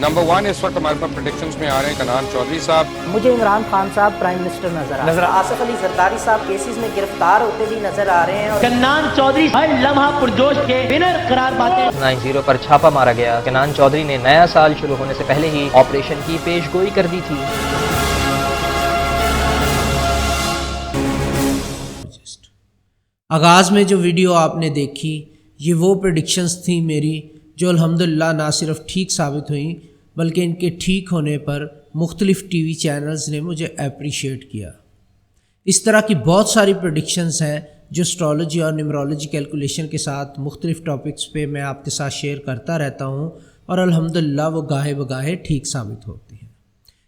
Number 1 اس وقت ہمارے پاس predictions میں آ رہے ہیں کنان چودھری صاحب. مجھے عمران خان صاحح پرائم منسٹر نظر آ رہے ہیں. آصف علی زرداری صاحب کیسز میں گرفتار ہوتے بھی نظر آ رہے ہیں. اور کنان چودھری ہر لمحہ پرجوش کے ونر قرار پاتے. 9-0 پر چھاپا مارا گیا. کنان چودھری نے نیا سال شروع ہونے سے پہلے ہی آپریشن کی پیش گوئی کر دی تھی. آغاز میں جو ویڈیو آپ نے دیکھی یہ وہ پریڈکشنز تھیں میری جو الحمدللہ نہ صرف ٹھیک ثابت ہوئیں بلکہ ان کے ٹھیک ہونے پر مختلف ٹی وی چینلز نے مجھے اپریشیٹ کیا. اس طرح کی بہت ساری پریڈکشنز ہیں جو اسٹرالوجی اور نیمرولوجی کیلکولیشن کے ساتھ مختلف ٹاپکس پہ میں آپ کے ساتھ شیئر کرتا رہتا ہوں اور الحمدللہ وہ گاہے بگاہے ٹھیک ثابت ہوتی ہیں.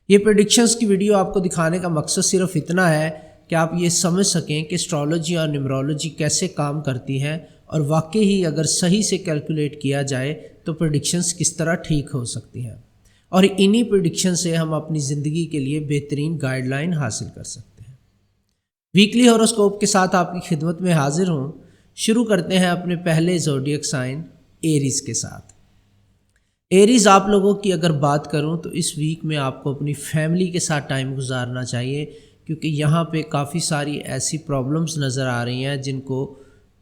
یہ پریڈکشنز کی ویڈیو آپ کو دکھانے کا مقصد صرف اتنا ہے کہ آپ یہ سمجھ سکیں کہ اسٹرالوجی اور نیمرولوجی کیسے کام کرتی ہیں اور واقعی ہی اگر صحیح سے کیلکولیٹ کیا جائے تو پریڈکشنز کس طرح ٹھیک ہو سکتی ہیں اور انہی پریڈکشن سے ہم اپنی زندگی کے لیے بہترین گائیڈ لائن حاصل کر سکتے ہیں. ویکلی ہوروسکوپ کے ساتھ آپ کی خدمت میں حاضر ہوں. شروع کرتے ہیں اپنے پہلے زوڈیک سائن ایریز کے ساتھ. ایریز آپ لوگوں کی اگر بات کروں تو اس ویک میں آپ کو اپنی فیملی کے ساتھ ٹائم گزارنا چاہیے کیونکہ یہاں پہ کافی ساری ایسی پرابلمز نظر آ رہی ہیں جن کو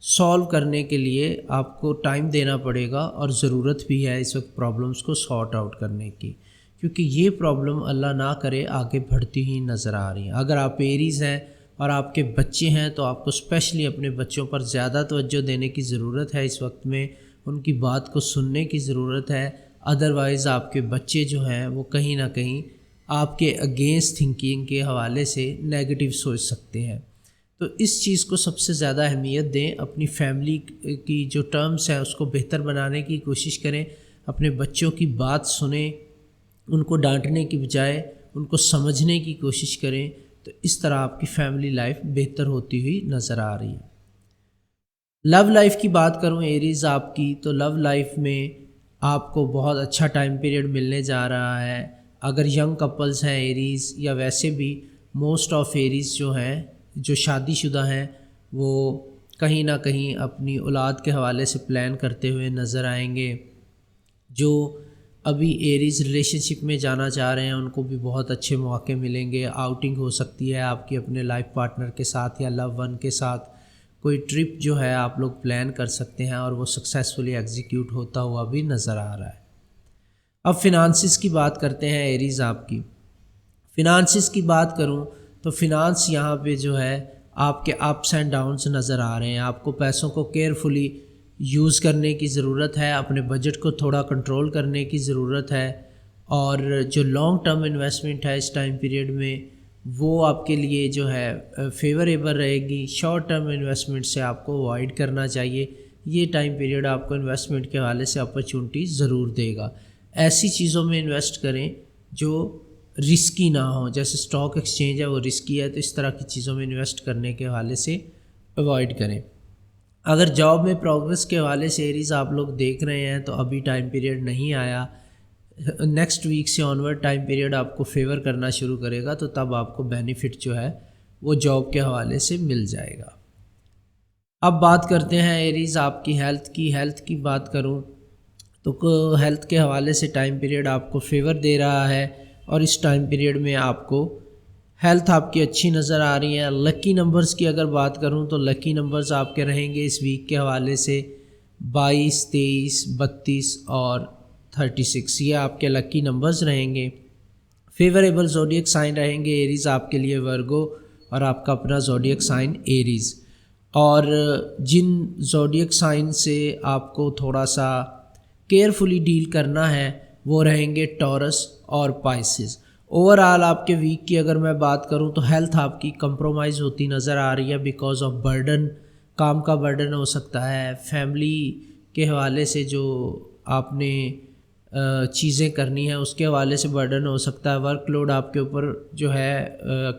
سولو کرنے کے لیے آپ کو ٹائم دینا پڑے گا اور ضرورت بھی ہے اس وقت پرابلمز کو سارٹ آؤٹ کرنے کی کیونکہ یہ پرابلم اللہ نہ کرے آگے بڑھتی ہی نظر آ رہی ہیں. اگر آپ ایریز ہیں اور آپ کے بچے ہیں تو آپ کو اسپیشلی اپنے بچوں پر زیادہ توجہ دینے کی ضرورت ہے. اس وقت میں ان کی بات کو سننے کی ضرورت ہے. ادروائز آپ کے بچے جو ہیں وہ کہیں نہ کہیں آپ کے اگینسٹ تھنکنگ کے حوالے سے نیگیٹو سوچ سکتے ہیں. تو اس چیز کو سب سے زیادہ اہمیت دیں. اپنی فیملی کی جو ٹرمز ہیں اس کو بہتر بنانے کی کوشش کریں. اپنے بچوں کی بات سنیں, ان کو ڈانٹنے کی بجائے ان کو سمجھنے کی کوشش کریں. تو اس طرح آپ کی فیملی لائف بہتر ہوتی ہوئی نظر آ رہی ہے. لو لائف کی بات کروں ایریز آپ کی تو لو لائف میں آپ کو بہت اچھا ٹائم پیریڈ ملنے جا رہا ہے. اگر ینگ کپلز ہیں ایریز یا ویسے بھی موسٹ آف ایریز جو ہیں جو شادی شدہ ہیں وہ کہیں نہ کہیں اپنی اولاد کے حوالے سے پلان کرتے ہوئے نظر آئیں گے. جو ابھی ایریز ریلیشن شپ میں جانا چاہ رہے ہیں ان کو بھی بہت اچھے مواقع ملیں گے. آؤٹنگ ہو سکتی ہے آپ کی اپنے لائف پارٹنر کے ساتھ یا لو ون کے ساتھ. کوئی ٹرپ جو ہے آپ لوگ پلان کر سکتے ہیں اور وہ سکسیزفلی ایگزیکیوٹ ہوتا ہوا بھی نظر آ رہا ہے. اب فنانسز کی بات کرتے ہیں ایریز آپ کی. فنانسز کی بات کروں تو فنانس یہاں پہ جو ہے آپ کے اپس اینڈ ڈاؤنس نظر آ رہے ہیں. آپ کو پیسوں کو کیئرفلی یوز کرنے کی ضرورت ہے. اپنے بجٹ کو تھوڑا کنٹرول کرنے کی ضرورت ہے اور جو لانگ ٹرم انویسٹمنٹ ہے اس ٹائم پیریڈ میں وہ آپ کے لیے جو ہے فیوریبل رہے گی. شارٹ ٹرم انویسٹمنٹ سے آپ کو اوائڈ کرنا چاہیے. یہ ٹائم پیریڈ آپ کو انویسٹمنٹ کے حوالے سے اپرچونٹی ضرور دے گا. ایسی چیزوں میں انویسٹ کریں جو رسکی نہ ہوں. جیسے اسٹاک ایکسچینج ہے وہ رسکی ہے تو اس طرح کی چیزوں میں انویسٹ کرنے کے حوالے سے اوائڈ کریں. اگر جاب میں پروگرس کے حوالے سے ایریز آپ لوگ دیکھ رہے ہیں تو ابھی ٹائم پیریڈ نہیں آیا. نیکسٹ ویک سے آنورڈ ٹائم پیریڈ آپ کو فیور کرنا شروع کرے گا تو تب آپ کو بینیفٹ جو ہے وہ جاب کے حوالے سے مل جائے گا. اب بات کرتے ہیں ایریز آپ کی ہیلتھ کی. ہیلتھ کی بات کروں تو ہیلتھ کے حوالے سے ٹائم پیریڈ آپ کو فیور دے رہا ہے اور اس ٹائم پیریڈ میں آپ کو ہیلتھ آپ کی اچھی نظر آ رہی ہے. لکی نمبرز کی اگر بات کروں تو لکی نمبرز آپ کے رہیں گے اس ویک کے حوالے سے 22, 23, 32 اور 36. یہ آپ کے لکی نمبرز رہیں گے. فیوریبل زوڈیک سائن رہیں گے ایریز آپ کے لیے ورگو اور آپ کا اپنا زوڈیک سائن ایریز. اور جن زوڈیک سائن سے آپ کو تھوڑا سا کیئرفلی ڈیل کرنا ہے وہ رہیں گے ٹورس اور پائسز. اوورآل آپ کے ویک کی اگر میں بات کروں تو ہیلتھ آپ کی کمپرومائز ہوتی نظر آ رہی ہے بیکاز آف برڈن. کام کا برڈن ہو سکتا ہے, فیملی کے حوالے سے جو آپ نے چیزیں کرنی ہیں اس کے حوالے سے برڈن ہو سکتا ہے. ورک لوڈ آپ کے اوپر جو ہے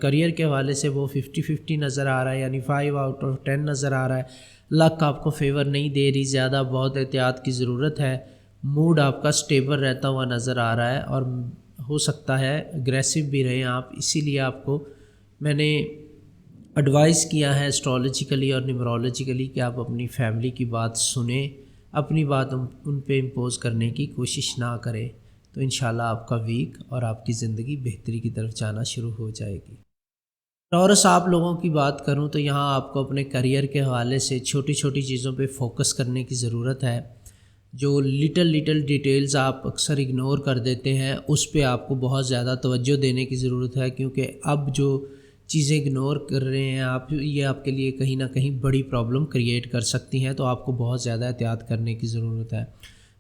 کریئر کے حوالے سے وہ 50-50 نظر آ رہا ہے یعنی 5 آؤٹ آف 10 نظر آ رہا ہے. لک آپ کو فیور نہیں دے رہی زیادہ, بہت احتیاط کی ضرورت ہے. موڈ آپ کا سٹیبل رہتا ہوا نظر آ رہا ہے اور ہو سکتا ہے اگریسو بھی رہیں آپ. اسی لیے آپ کو میں نے ایڈوائز کیا ہے اسٹرالوجیکلی اور نیمرولوجیکلی کہ آپ اپنی فیملی کی بات سنیں, اپنی بات ان پہ امپوز کرنے کی کوشش نہ کریں تو انشاءاللہ آپ کا ویک اور آپ کی زندگی بہتری کی طرف جانا شروع ہو جائے گی۔ ٹورس آپ لوگوں کی بات کروں تو یہاں آپ کو اپنے کریئر کے حوالے سے چھوٹی چھوٹی چیزوں پہ فوکس کرنے کی ضرورت ہے۔ جو لٹل ڈیٹیلز آپ اکثر اگنور کر دیتے ہیں اس پہ آپ کو بہت زیادہ توجہ دینے کی ضرورت ہے، کیونکہ اب جو چیزیں اگنور کر رہے ہیں آپ، یہ آپ کے لیے کہیں نہ کہیں بڑی پرابلم کریٹ کر سکتی ہیں، تو آپ کو بہت زیادہ احتیاط کرنے کی ضرورت ہے۔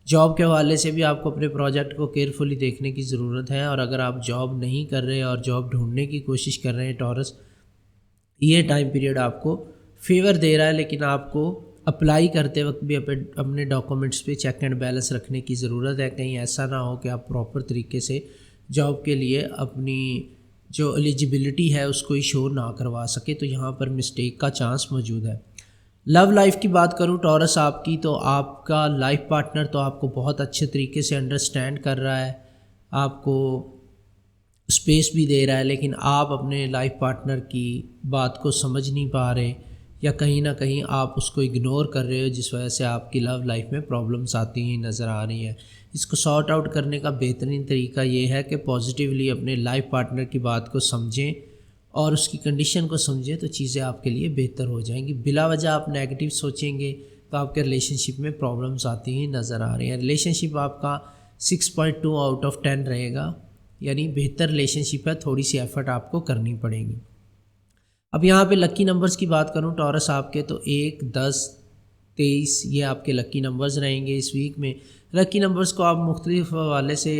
جاب کے حوالے سے بھی آپ کو اپنے پروجیکٹ کو کیئرفلی دیکھنے کی ضرورت ہے، اور اگر آپ جاب نہیں کر رہے اور جاب ڈھونڈنے کی کوشش کر رہے ہیں ٹورس، یہ ٹائم پیریڈ آپ کو فیور دے رہا ہے، لیکن آپ کو اپلائی کرتے وقت بھی اپنے ڈاکومنٹس پہ چیک اینڈ بیلنس رکھنے کی ضرورت ہے، کہیں ایسا نہ ہو کہ آپ پراپر طریقے سے جاب کے لیے اپنی جو ایلیجبلٹی ہے اس کو ایشور نہ کروا سکے، تو یہاں پر مسٹیک کا چانس موجود ہے۔ لو لائف کی بات کروں ٹورس آپ کی، تو آپ کا لائف پارٹنر تو آپ کو بہت اچھے طریقے سے انڈرسٹینڈ کر رہا ہے، آپ کو اسپیس بھی دے رہا ہے، لیکن آپ اپنے لائف پارٹنر کی بات کو سمجھ نہیں پا رہے، یا کہیں نہ کہیں آپ اس کو اگنور کر رہے ہو، جس وجہ سے آپ کی لو لائف میں پرابلمس آتی ہیں نظر آ رہی ہیں۔ اس کو سارٹ آؤٹ کرنے کا بہترین طریقہ یہ ہے کہ پازیٹیولی اپنے لائف پارٹنر کی بات کو سمجھیں اور اس کی کنڈیشن کو سمجھیں، تو چیزیں آپ کے لیے بہتر ہو جائیں گی۔ بلا وجہ آپ نیگیٹو سوچیں گے تو آپ کے ریلیشن شپ میں پرابلمس آتی ہیں نظر آ رہی ہیں۔ ریلیشن شپ آپ کا 6.2 آؤٹ آف 10 رہے گا، یعنی بہتر ریلیشن شپ ہے، تھوڑی سی ایفرٹ آپ کو کرنی پڑے گی۔ اب یہاں پہ لکی نمبرز کی بات کروں ٹورس آپ کے، تو 1، 10، 23 یہ آپ کے لکی نمبرز رہیں گے اس ویک میں۔ لکی نمبرز کو آپ مختلف حوالے سے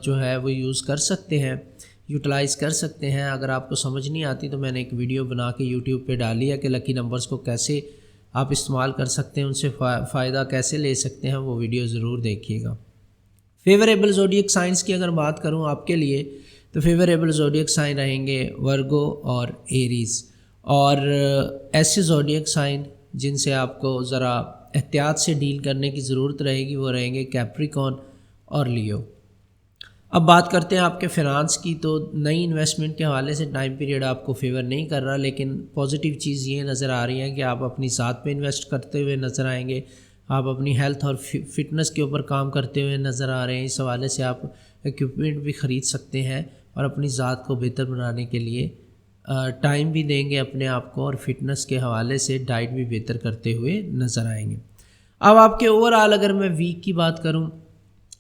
جو ہے وہ یوز کر سکتے ہیں، یوٹیلائز کر سکتے ہیں۔ اگر آپ کو سمجھ نہیں آتی تو میں نے ایک ویڈیو بنا کے یوٹیوب پہ ڈالی ہے کہ لکی نمبرز کو کیسے آپ استعمال کر سکتے ہیں، ان سے فائدہ کیسے لے سکتے ہیں، وہ ویڈیو ضرور دیکھیے گا۔ فیوریبل زوڈیک سائنس کی اگر بات کروں آپ کے لیے، تو فیوریبل زوڈیک سائن رہیں گے ورگو اور ایریز، اور ایسے زوڈیک سائن جن سے آپ کو ذرا احتیاط سے ڈیل کرنے کی ضرورت رہے گی وہ رہیں گے کیپریکون اور لیو۔ اب بات کرتے ہیں آپ کے فنانس کی، تو نئی انویسٹمنٹ کے حوالے سے ٹائم پیریڈ آپ کو فیور نہیں کر رہا، لیکن پازیٹیو چیز یہ نظر آ رہی ہے کہ آپ اپنی ذات پہ انویسٹ کرتے ہوئے نظر آئیں گے، آپ اپنی ہیلتھ اور فٹنس کے اوپر کام کرتے ہوئے نظر آ رہے ہیں۔ اس حوالے سے آپ ایکوپمنٹ بھی خرید سکتے ہیں اور اپنی ذات کو بہتر بنانے کے لیے ٹائم بھی دیں گے اپنے آپ کو، اور فٹنس کے حوالے سے ڈائٹ بھی بہتر کرتے ہوئے نظر آئیں گے۔ اب آپ کے اوور آل اگر میں ویک کی بات کروں،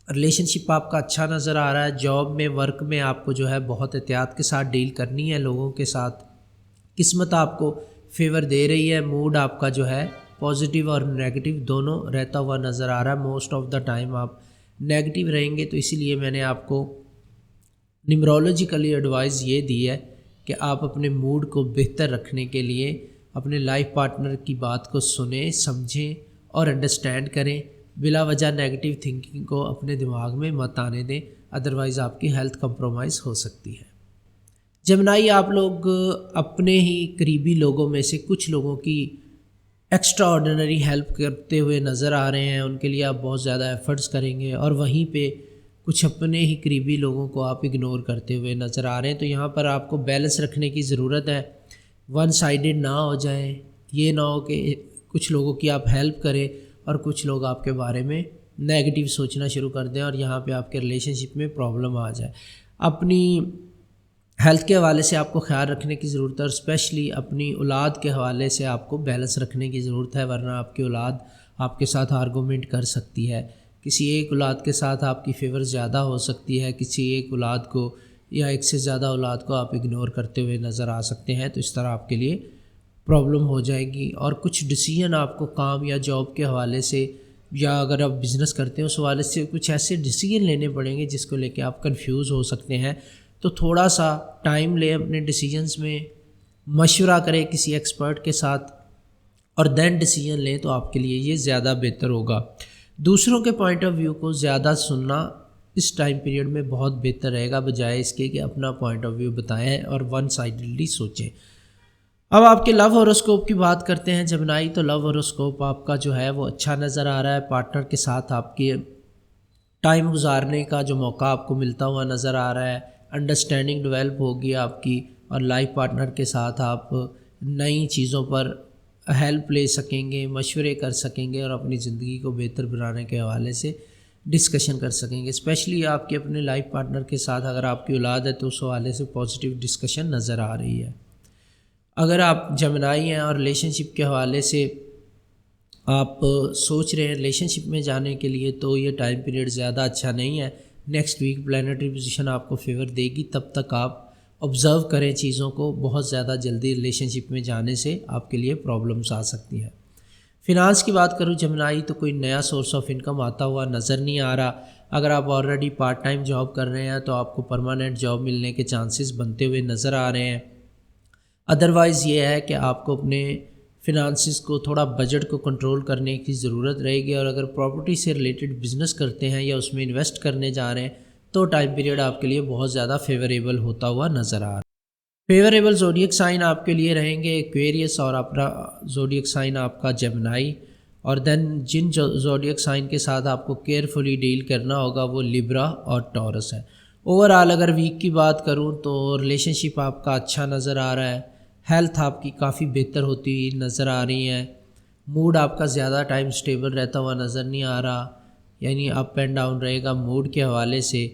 ریلیشن شپ آپ کا اچھا نظر آ رہا ہے۔ جاب میں، ورک میں آپ کو جو ہے بہت احتیاط کے ساتھ ڈیل کرنی ہے لوگوں کے ساتھ۔ قسمت آپ کو فیور دے رہی ہے، موڈ آپ کا جو ہے پازیٹیو اور نیگیٹو دونوں رہتا ہوا نظر آ رہا ہے۔ موسٹ آف دا ٹائم آپ نیگیٹو رہیں گے، تو اسی لیے میں نے آپ کو نیمرولوجیکلی ایڈوائز یہ دی ہے کہ آپ اپنے موڈ کو بہتر رکھنے کے لیے اپنے لائف پارٹنر کی بات کو سنیں، سمجھیں اور انڈرسٹینڈ کریں۔ بلا وجہ نیگیٹو تھنکنگ کو اپنے دماغ میں مت آنے دیں، ادروائز آپ کی ہیلتھ کمپرومائز ہو سکتی ہے۔ جمنائی آپ لوگ اپنے ہی قریبی لوگوں میں سے کچھ لوگوں کی ایکسٹرا آرڈینری ہیلپ کرتے ہوئے نظر آ رہے ہیں، ان کے لیے آپ بہت زیادہ ایفرٹس کریں گے، اور وہیں پہ کچھ اپنے ہی قریبی لوگوں کو آپ اگنور کرتے ہوئے نظر آ رہے ہیں۔ تو یہاں پر آپ کو بیلنس رکھنے کی ضرورت ہے، ون سائیڈڈ نہ ہو جائیں۔ یہ نہ ہو کہ کچھ لوگوں کی آپ ہیلپ کریں اور کچھ لوگ آپ کے بارے میں نیگیٹو سوچنا شروع کر دیں، اور یہاں پہ آپ کے ریلیشن شپ میں پرابلم آ جائے۔ اپنی ہیلتھ کے حوالے سے آپ کو خیال رکھنے کی ضرورت ہے، اور اسپیشلی اپنی اولاد کے حوالے سے آپ کو بیلنس رکھنے کی ضرورت ہے، ورنہ آپ کی اولاد آپ کے ساتھ آرگومنٹ کر سکتی ہے۔ کسی ایک اولاد کے ساتھ آپ کی فیور زیادہ ہو سکتی ہے، کسی ایک اولاد کو یا ایک سے زیادہ اولاد کو آپ اگنور کرتے ہوئے نظر آ سکتے ہیں، تو اس طرح آپ کے لیے پرابلم ہو جائے گی۔ اور کچھ ڈیسیژن آپ کو کام یا جاب کے حوالے سے، یا اگر آپ بزنس کرتے ہیں اس حوالے سے کچھ ایسے ڈیسیژن لینے پڑیں گے جس کو لے کے آپ کنفیوز ہو سکتے ہیں، تو تھوڑا سا ٹائم لیں اپنے ڈیسیژنس میں، مشورہ کریں کسی ایکسپرٹ کے ساتھ اور دین ڈیسیژن لیں، تو آپ کے لیے یہ زیادہ بہتر ہوگا۔ دوسروں کے پوائنٹ آف ویو کو زیادہ سننا اس ٹائم پیریڈ میں بہت بہتر رہے گا، بجائے اس کے کہ اپنا پوائنٹ آف ویو بتائیں اور ون سائیڈلی سوچیں۔ اب آپ کے لو ہوروسکوپ کی بات کرتے ہیں جمنائی، تو لو ہوروسکوپ آپ کا جو ہے وہ اچھا نظر آ رہا ہے۔ پارٹنر کے ساتھ آپ کے ٹائم گزارنے کا جو موقع آپ کو ملتا ہوا نظر آ رہا ہے، انڈرسٹینڈنگ ڈیولپ ہوگی آپ کی، اور لائف پارٹنر کے ساتھ آپ نئی چیزوں پر ہیلپ لے سکیں گے، مشورے کر سکیں گے، اور اپنی زندگی کو بہتر بنانے کے حوالے سے ڈسکشن کر سکیں گے. اسپیشلی آپ کے اپنے لائف پارٹنر کے ساتھ اگر آپ کی اولاد ہے تو اس حوالے سے پازیٹیو ڈسکشن نظر آ رہی ہے. اگر آپ جمنائی ہیں اور ریلیشن شپ کے حوالے سے آپ سوچ رہے ہیں ریلیشن شپ میں جانے کے لیے تو یہ ٹائم پیریڈ زیادہ اچھا نہیں ہے. نیکسٹ ویک پلانیٹری پوزیشن آپ کو فیور دے گی, تب تک آپ آبزرو کریں چیزوں کو. بہت زیادہ جلدی ریلیشن شپ میں جانے سے آپ کے لیے پرابلمس آ سکتی ہیں. فنانس کی بات کروں جمنائی تو کوئی نیا سورس آف انکم آتا ہوا نظر نہیں آ رہا. اگر آپ آلریڈی پارٹ ٹائم جاب کر رہے ہیں تو آپ کو پرماننٹ جاب ملنے کے چانسز بنتے ہوئے نظر آ رہے ہیں. ادروائز یہ ہے کہ آپ کو اپنے فنانسز کو تھوڑا بجٹ کو کنٹرول کرنے کی ضرورت رہے گی. اور اگر پراپرٹی سے ریلیٹڈ بزنس کرتے ہیں یا اس میں انویسٹ کرنے جا رہے ہیں تو ٹائم پیریڈ آپ کے لیے بہت زیادہ فیوریبل ہوتا ہوا نظر آ رہا ہے. فیوریبل زوڈیک سائن آپ کے لیے رہیں گے ایکویریس, اور اپنا زوڈیک سائن آپ کا جمنائی. اور دین جن زوڈیک سائن کے ساتھ آپ کو کیئرفلی ڈیل کرنا ہوگا وہ لیبرا اور ٹورس ہے. اوور آل اگر ویک کی بات کروں تو ریلیشن شپ آپ کا اچھا نظر آ رہا ہے. ہیلتھ آپ کی کافی بہتر ہوتی نظر آ رہی ہے. موڈ آپ کا زیادہ ٹائم سٹیبل رہتا ہوا نظر نہیں آ رہا, یعنی اپ اینڈ ڈاؤن رہے گا موڈ کے حوالے سے.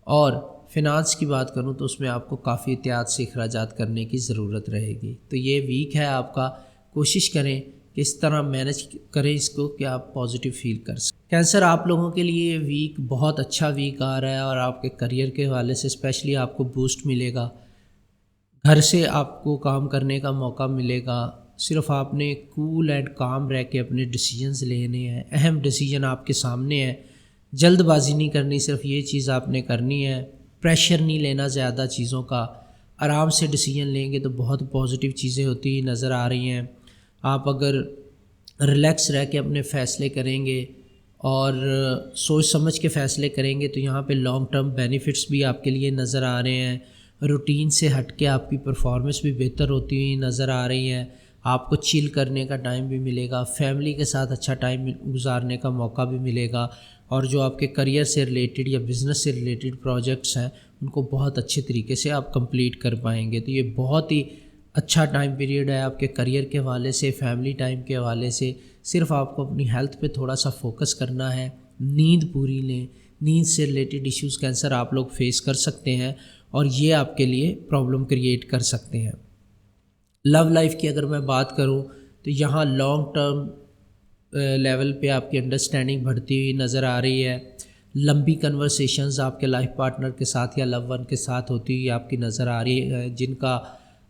اور فنانس کی بات کروں تو اس میں آپ کو کافی احتیاط سے اخراجات کرنے کی ضرورت رہے گی. تو یہ ویک ہے آپ کا, کوشش کریں کہ اس طرح مینج کریں اس کو کہ آپ پازیٹیو فیل کر سکیں. کینسر آپ لوگوں کے لیے یہ ویک بہت اچھا ویک آ رہا ہے, اور آپ کے کریئر کے حوالے سے اسپیشلی آپ کو بوسٹ ملے گا. گھر سے آپ کو کام کرنے کا موقع ملے گا. صرف آپ نے کول اینڈ کام رہ کے اپنے ڈیسیجنز لینے ہیں. اہم ڈیسیجن آپ کے سامنے ہے, جلد بازی نہیں کرنی, صرف یہ چیز آپ نے کرنی ہے. پریشر نہیں لینا زیادہ چیزوں کا, آرام سے ڈیسیجن لیں گے تو بہت پازیٹیو چیزیں ہوتی نظر آ رہی ہیں. آپ اگر ریلیکس رہ کے اپنے فیصلے کریں گے اور سوچ سمجھ کے فیصلے کریں گے تو یہاں پہ لانگ ٹرم بینیفٹس بھی آپ کے لیے نظر آ رہے ہیں. روٹین سے ہٹ کے آپ کی پرفارمنس بھی بہتر ہوتی ہوئی نظر آ رہی ہے. آپ کو چل کرنے کا ٹائم بھی ملے گا, فیملی کے ساتھ اچھا ٹائم گزارنے کا موقع بھی ملے گا. اور جو آپ کے کریئر سے ریلیٹڈ یا بزنس سے ریلیٹڈ پروجیکٹس ہیں ان کو بہت اچھے طریقے سے آپ کمپلیٹ کر پائیں گے. تو یہ بہت ہی اچھا ٹائم پیریڈ ہے آپ کے کریئر کے حوالے سے, فیملی ٹائم کے حوالے سے. صرف آپ کو اپنی ہیلتھ پہ تھوڑا سا فوکس کرنا ہے. نیند پوری لیں, نیند سے ریلیٹڈ ایشوز کینسر آپ لوگ فیس کر سکتے ہیں اور یہ آپ کے لیے پرابلم کریٹ کر سکتے ہیں. لو لائف کی اگر میں بات کروں تو یہاں لانگ ٹرم لیول پہ آپ کی انڈرسٹینڈنگ بڑھتی ہوئی نظر آ رہی ہے. لمبی کنورسیشنز آپ کے لائف پارٹنر کے ساتھ یا لو ون کے ساتھ ہوتی ہوئی آپ کی نظر آ رہی ہے, جن کا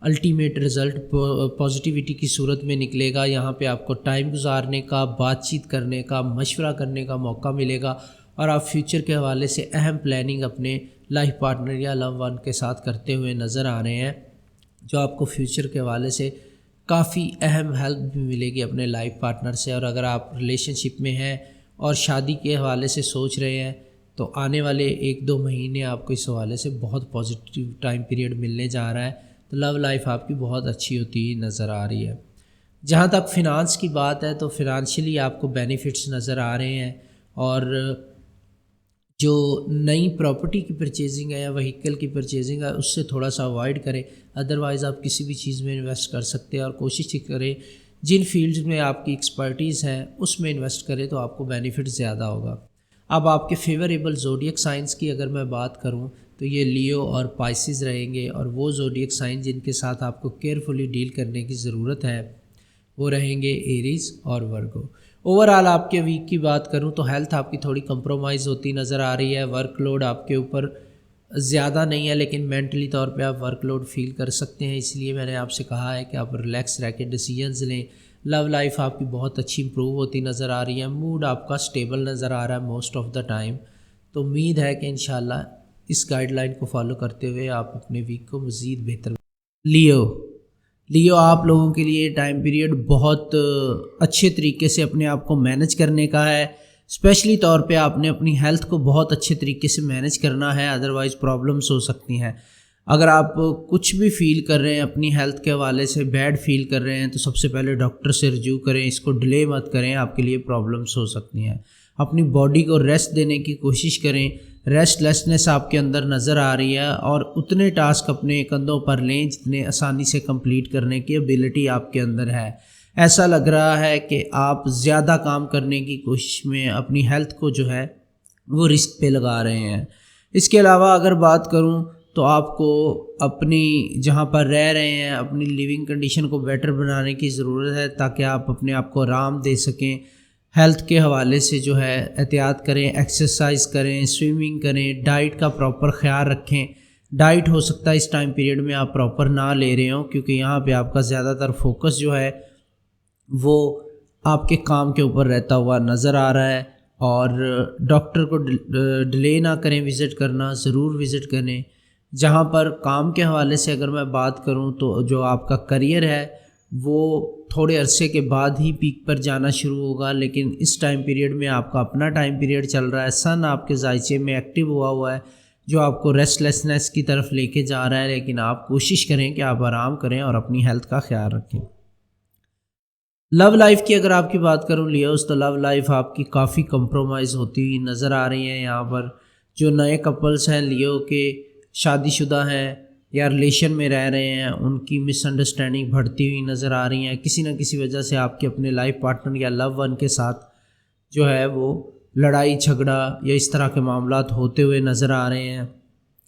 الٹیمیٹ رزلٹ پازیٹیوٹی کی صورت میں نکلے گا. یہاں پہ آپ کو ٹائم گزارنے کا, بات چیت کرنے کا, مشورہ کرنے کا موقع ملے گا, اور آپ فیوچر کے حوالے سے اہم پلاننگ اپنے لائف پارٹنر یا لو ون کے ساتھ کرتے ہوئے نظر آ رہے ہیں, جو آپ کو فیوچر کے حوالے سے کافی اہم ہیلپ بھی ملے گی اپنے لائف پارٹنر سے. اور اگر آپ ریلیشن شپ میں ہیں اور شادی کے حوالے سے سوچ رہے ہیں تو آنے والے 1-2 مہینے آپ کو اس حوالے سے بہت پازیٹیو ٹائم پیریڈ ملنے جا رہا ہے. تو لو لائف آپ کی بہت اچھی ہوتی نظر آ رہی ہے. جہاں تک فنانس کی بات ہے تو فنانشلی آپ کو بینیفٹس نظر آ رہے ہیں, اور جو نئی پراپرٹی کی پرچیزنگ ہے یا وہیکل کی پرچیزنگ ہے اس سے تھوڑا سا اوائڈ کریں. ادروائز آپ کسی بھی چیز میں انویسٹ کر سکتے ہیں, اور کوشش کریں جن فیلڈز میں آپ کی ایکسپرٹیز ہیں اس میں انویسٹ کریں تو آپ کو بینیفٹ زیادہ ہوگا. اب آپ کے فیوریبل زوڈیک سائنس کی اگر میں بات کروں تو یہ لیو اور پائسز رہیں گے, اور وہ زوڈیک سائن جن کے ساتھ آپ کو کیئرفلی ڈیل کرنے کی ضرورت ہے وہ رہیں گے ایریز اور ورگو. اوور آل آپ کے ویک کی بات کروں تو ہیلتھ آپ کی تھوڑی کمپرومائز ہوتی نظر آ رہی ہے. ورک لوڈ آپ کے اوپر زیادہ نہیں ہے, لیکن مینٹلی طور پہ آپ ورک لوڈ فیل کر سکتے ہیں, اس لیے میں نے آپ سے کہا ہے کہ آپ ریلیکس رہ کے ڈیسیجنز لیں. لو لائف آپ کی بہت اچھی امپروو ہوتی نظر آ رہی ہے. موڈ آپ کا سٹیبل نظر آ رہا ہے موسٹ آف دا ٹائم. تو امید ہے کہ انشاءاللہ اس گائیڈ لائن کو فالو کرتے ہوئے آپ اپنے ویک کو مزید بہتر. لیو آپ لوگوں کے لیے ٹائم پیریڈ بہت اچھے طریقے سے اپنے آپ کو مینج کرنے کا ہے. اسپیشلی طور پہ آپ نے اپنی ہیلتھ کو بہت اچھے طریقے سے مینج کرنا ہے, ادروائز پرابلمس ہو سکتی ہیں. اگر آپ کچھ بھی فیل کر رہے ہیں اپنی ہیلتھ کے حوالے سے, بیڈ فیل کر رہے ہیں, تو سب سے پہلے ڈاکٹر سے رجوع کریں, اس کو ڈیلے مت کریں, آپ کے لیے پرابلمس ہو سکتی ہیں. اپنی باڈی کو ریسٹ دینے کی کوشش کریں. ریسٹ لیسنس آپ کے اندر نظر آ رہی ہے, اور اتنے ٹاسک اپنے کندھوں پر لیں جتنے آسانی سے کمپلیٹ کرنے کی ایبلٹی آپ کے اندر ہے. ایسا لگ رہا ہے کہ آپ زیادہ کام کرنے کی کوشش میں اپنی ہیلتھ کو جو ہے وہ رسک پہ لگا رہے ہیں۔ اس کے علاوہ اگر بات کروں تو آپ کو اپنی جہاں پر رہ رہے ہیں اپنی لیونگ کنڈیشن کو بیٹر بنانے کی ضرورت ہے تاکہ آپ اپنے آپ کو آرام دے سکیں۔ ہیلتھ کے حوالے سے جو ہے احتیاط کریں، ایکسرسائز کریں، سوئمنگ کریں، ڈائٹ کا پراپر خیال رکھیں۔ ڈائٹ ہو سکتا ہے اس ٹائم پیریڈ میں آپ پراپر نہ لے رہے ہوں کیونکہ یہاں پہ آپ کا زیادہ تر فوکس جو ہے وہ آپ کے کام کے اوپر رہتا ہوا نظر آ رہا ہے۔ اور ڈاکٹر کو ڈیلے نہ کریں وزٹ کرنا، ضرور وزٹ کریں۔ جہاں پر کام کے حوالے سے اگر میں بات کروں تو جو آپ کا کریئر ہے وہ تھوڑے عرصے کے بعد ہی پیک پر جانا شروع ہوگا، لیکن اس ٹائم پیریڈ میں آپ کا اپنا ٹائم پیریڈ چل رہا ہے۔ سن آپ کے ذائچے میں ایکٹیو ہوا ہے جو آپ کو ریسٹ لیسنس کی طرف لے کے جا رہا ہے، لیکن آپ کوشش کریں کہ آپ آرام کریں اور اپنی ہیلتھ کا خیال رکھیں۔ لو لائف کی اگر آپ کی بات کروں لیوز، تو لو لائف آپ کی کافی کمپرومائز ہوتی ہوئی نظر آ رہی ہیں۔ یہاں پر جو نئے کپلز ہیں لیو کے، شادی شدہ ہیں یا ریلیشن میں رہ رہے ہیں، ان کی مس انڈرسٹینڈنگ بڑھتی ہوئی نظر آ رہی ہیں۔ کسی نہ کسی وجہ سے آپ کے اپنے لائف پارٹنر یا لو ون کے ساتھ جو ہے وہ لڑائی جھگڑا یا اس طرح کے معاملات ہوتے ہوئے نظر آ رہے ہیں،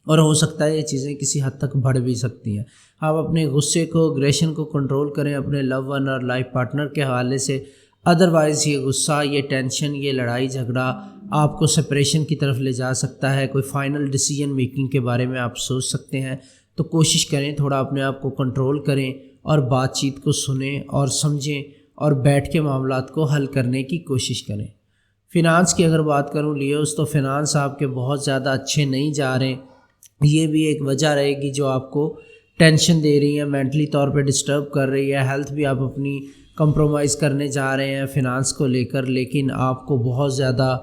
اور ہو سکتا ہے یہ چیزیں کسی حد تک بڑھ بھی سکتی ہیں۔ آپ اپنے غصے کو، اگریشن کو کنٹرول کریں اپنے لو ون اور لائف پارٹنر کے حوالے سے، ادروائز یہ غصہ، یہ ٹینشن، یہ لڑائی جھگڑا آپ کو سپریشن کی طرف لے جا سکتا ہے۔ کوئی فائنل ڈیسیجن میکنگ کے بارے میں آپ سوچ سکتے ہیں، تو کوشش کریں تھوڑا اپنے آپ کو کنٹرول کریں اور بات چیت کو سنیں اور سمجھیں اور بیٹھ کے معاملات کو حل کرنے کی کوشش کریں۔ فنانس کی اگر بات کروں لیوز، تو فنانس آپ کے بہت زیادہ اچھے نہیں جا رہے۔ یہ بھی ایک وجہ رہے گی جو آپ کو ٹینشن دے رہی ہے، مینٹلی طور پہ ڈسٹرب کر رہی ہے۔ ہیلتھ بھی آپ اپنی کمپرومائز کرنے جا رہے ہیں فنانس کو لے کر، لیکن آپ کو بہت زیادہ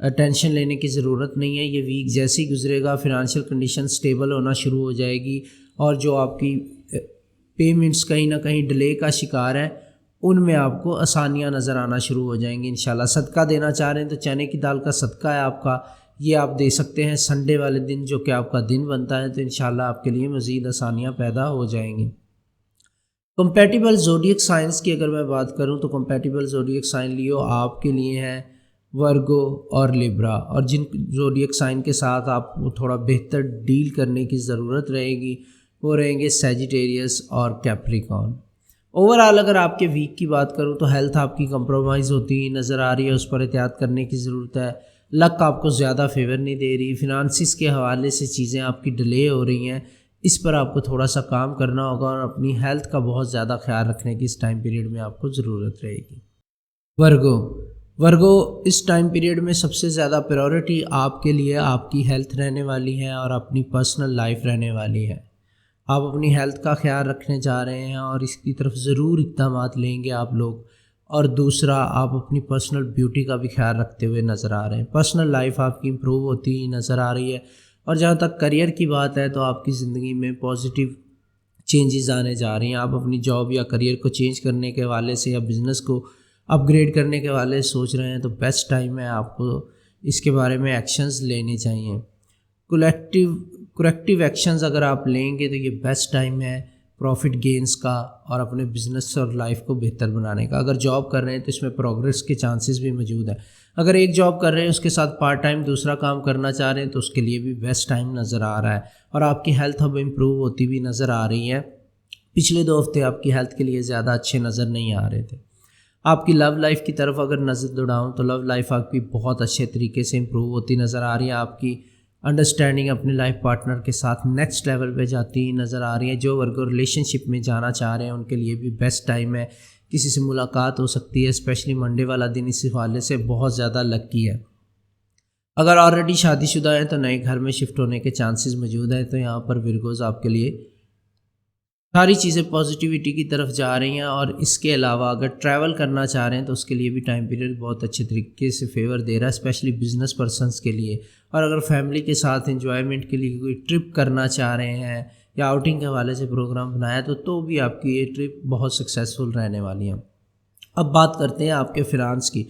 ٹینشن لینے کی ضرورت نہیں ہے۔ یہ ویک جیسے ہی گزرے گا فنانشیل کنڈیشن سٹیبل ہونا شروع ہو جائے گی، اور جو آپ کی پیمنٹس کہیں نہ کہیں ڈیلے کا شکار ہیں ان میں آپ کو آسانیاں نظر آنا شروع ہو جائیں گی انشاءاللہ۔ صدقہ دینا چاہ رہے ہیں تو چنے کی دال کا صدقہ ہے آپ کا، یہ آپ دے سکتے ہیں سنڈے والے دن جو کہ آپ کا دن بنتا ہے، تو انشاءاللہ آپ کے لیے مزید آسانیاں پیدا ہو جائیں گی۔ کمپیٹیبل زوڈیک سائنس کی اگر میں بات کروں تو کمپیٹیبل زوڈیک سائن لیو آپ کے لیے ہیں ورگو اور لیبرا، اور جن زوڈیک سائن کے ساتھ آپ کو تھوڑا بہتر ڈیل کرنے کی ضرورت رہے گی وہ رہیں گے سیجیٹیریس اور کیپریکارن۔ اوورآل اگر آپ کے ویک کی بات کروں تو ہیلتھ آپ کی کمپرومائز ہوتی نظر آ رہی ہے، اس پر احتیاط کرنے کی ضرورت ہے۔ لک آپ کو زیادہ فیور نہیں دے رہی، فنانسز کے حوالے سے چیزیں آپ کی ڈیلے ہو رہی ہیں، اس پر آپ کو تھوڑا سا کام کرنا ہوگا، اور اپنی ہیلتھ کا بہت زیادہ خیال رکھنے کی اس ٹائم پیریڈ میں آپ کو ضرورت رہے گی۔ ورگو اس ٹائم پیریڈ میں سب سے زیادہ پریورٹی آپ کے لیے آپ کی ہیلتھ رہنے والی ہے اور اپنی پرسنل لائف رہنے والی ہے۔ آپ اپنی ہیلتھ کا خیال رکھنے جا رہے ہیں اور اس کی طرف ضرور اقدامات لیں گے آپ لوگ، اور دوسرا آپ اپنی پرسنل بیوٹی کا بھی خیال رکھتے ہوئے نظر آ رہے ہیں۔ پرسنل لائف آپ کی امپروو ہوتی ہی نظر آ رہی ہے، اور جہاں تک کریئر کی بات ہے تو آپ کی زندگی میں پازیٹیو چینجز آنے جا رہی ہیں۔ آپ اپنی جاب یا کریئر کو چینج کرنے کے حوالے سے یا بزنس کو اپ گریڈ کرنے کے حوالے سے سوچ رہے ہیں تو بیسٹ ٹائم ہے، آپ کو اس کے بارے میں ایکشنز لینے چاہیے۔ کریکٹیو ایکشنز اگر آپ لیں گے تو یہ بیسٹ ٹائم ہے پروفٹ گینز کا اور اپنے بزنس اور لائف کو بہتر بنانے کا۔ اگر جاب کر رہے ہیں تو اس میں پروگریس کے چانسز بھی موجود ہیں۔ اگر ایک جاب کر رہے ہیں اس کے ساتھ پارٹ ٹائم دوسرا کام کرنا چاہ رہے ہیں تو اس کے لیے بھی بیسٹ ٹائم نظر آ رہا ہے، اور آپ کی ہیلتھ اب امپروو ہوتی بھی نظر آ رہی ہے۔ پچھلے 2 ہفتے آپ کی ہیلتھ کے لیے زیادہ اچھے نظر نہیں آ رہے تھے۔ آپ کی لو لائف کی طرف اگر نظر دوڑاؤں تو لو لائف آپ کی بہت اچھے طریقے سے امپروو ہوتی نظر آ رہی ہے۔ آپ کی انڈرسٹینڈنگ اپنے لائف پارٹنر کے ساتھ نیکسٹ لیول پہ جاتی نظر آ رہی ہے۔ جو ورگو ریلیشن شپ میں جانا چاہ رہے ہیں ان کے لیے بھی بیسٹ ٹائم ہے، کسی سے ملاقات ہو سکتی ہے، اسپیشلی منڈے والا دن اس حوالے سے بہت زیادہ لکی ہے۔ اگر آلریڈی شادی شدہ ہیں تو نئے گھر میں شفٹ ہونے کے چانسز موجود ہیں، تو یہاں پر ورگوز آپ کے لیے ساری چیزیں پازیٹیوٹی کی طرف جا رہی ہیں۔ اور اس کے علاوہ اگر ٹریول کرنا چاہ رہے ہیں تو اس کے لیے بھی ٹائم پیریڈ بہت اچھے طریقے سے فیور دے رہا ہے، اسپیشلی بزنس پرسنس کے لیے۔ اور اگر فیملی کے ساتھ انجوائمنٹ کے لیے کوئی ٹرپ کرنا چاہ رہے ہیں یا آؤٹنگ کے حوالے سے پروگرام بنایا تو بھی آپ کی یہ ٹرپ بہت سکسیزفل رہنے والی ہے۔ اب بات کرتے ہیں آپ کے فنانس کی۔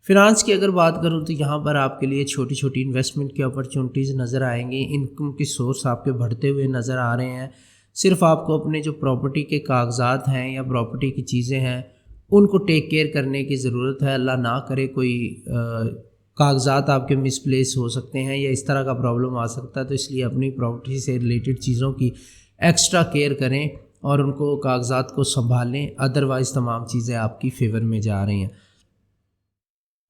فنانس کی اگر بات کروں تو یہاں پر آپ کے لیے چھوٹی چھوٹی انویسٹمنٹ کی اپرچونٹیز نظر آئیں گی، انکم کی سورس آپ کے بڑھتے ہوئے نظر آ رہے ہیں۔ صرف آپ کو اپنے جو پراپرٹی کے کاغذات ہیں یا پراپرٹی کی چیزیں ہیں ان کو ٹیک کیئر کرنے کی ضرورت ہے۔ اللہ نہ کرے کوئی کاغذات آپ کے مس پلیس ہو سکتے ہیں یا اس طرح کا پرابلم آ سکتا ہے، تو اس لیے اپنی پراپرٹی سے ریلیٹڈ چیزوں کی ایکسٹرا کیئر کریں اور ان کو کاغذات کو سنبھالیں، ادروائز تمام چیزیں آپ کی فیور میں جا رہی ہیں۔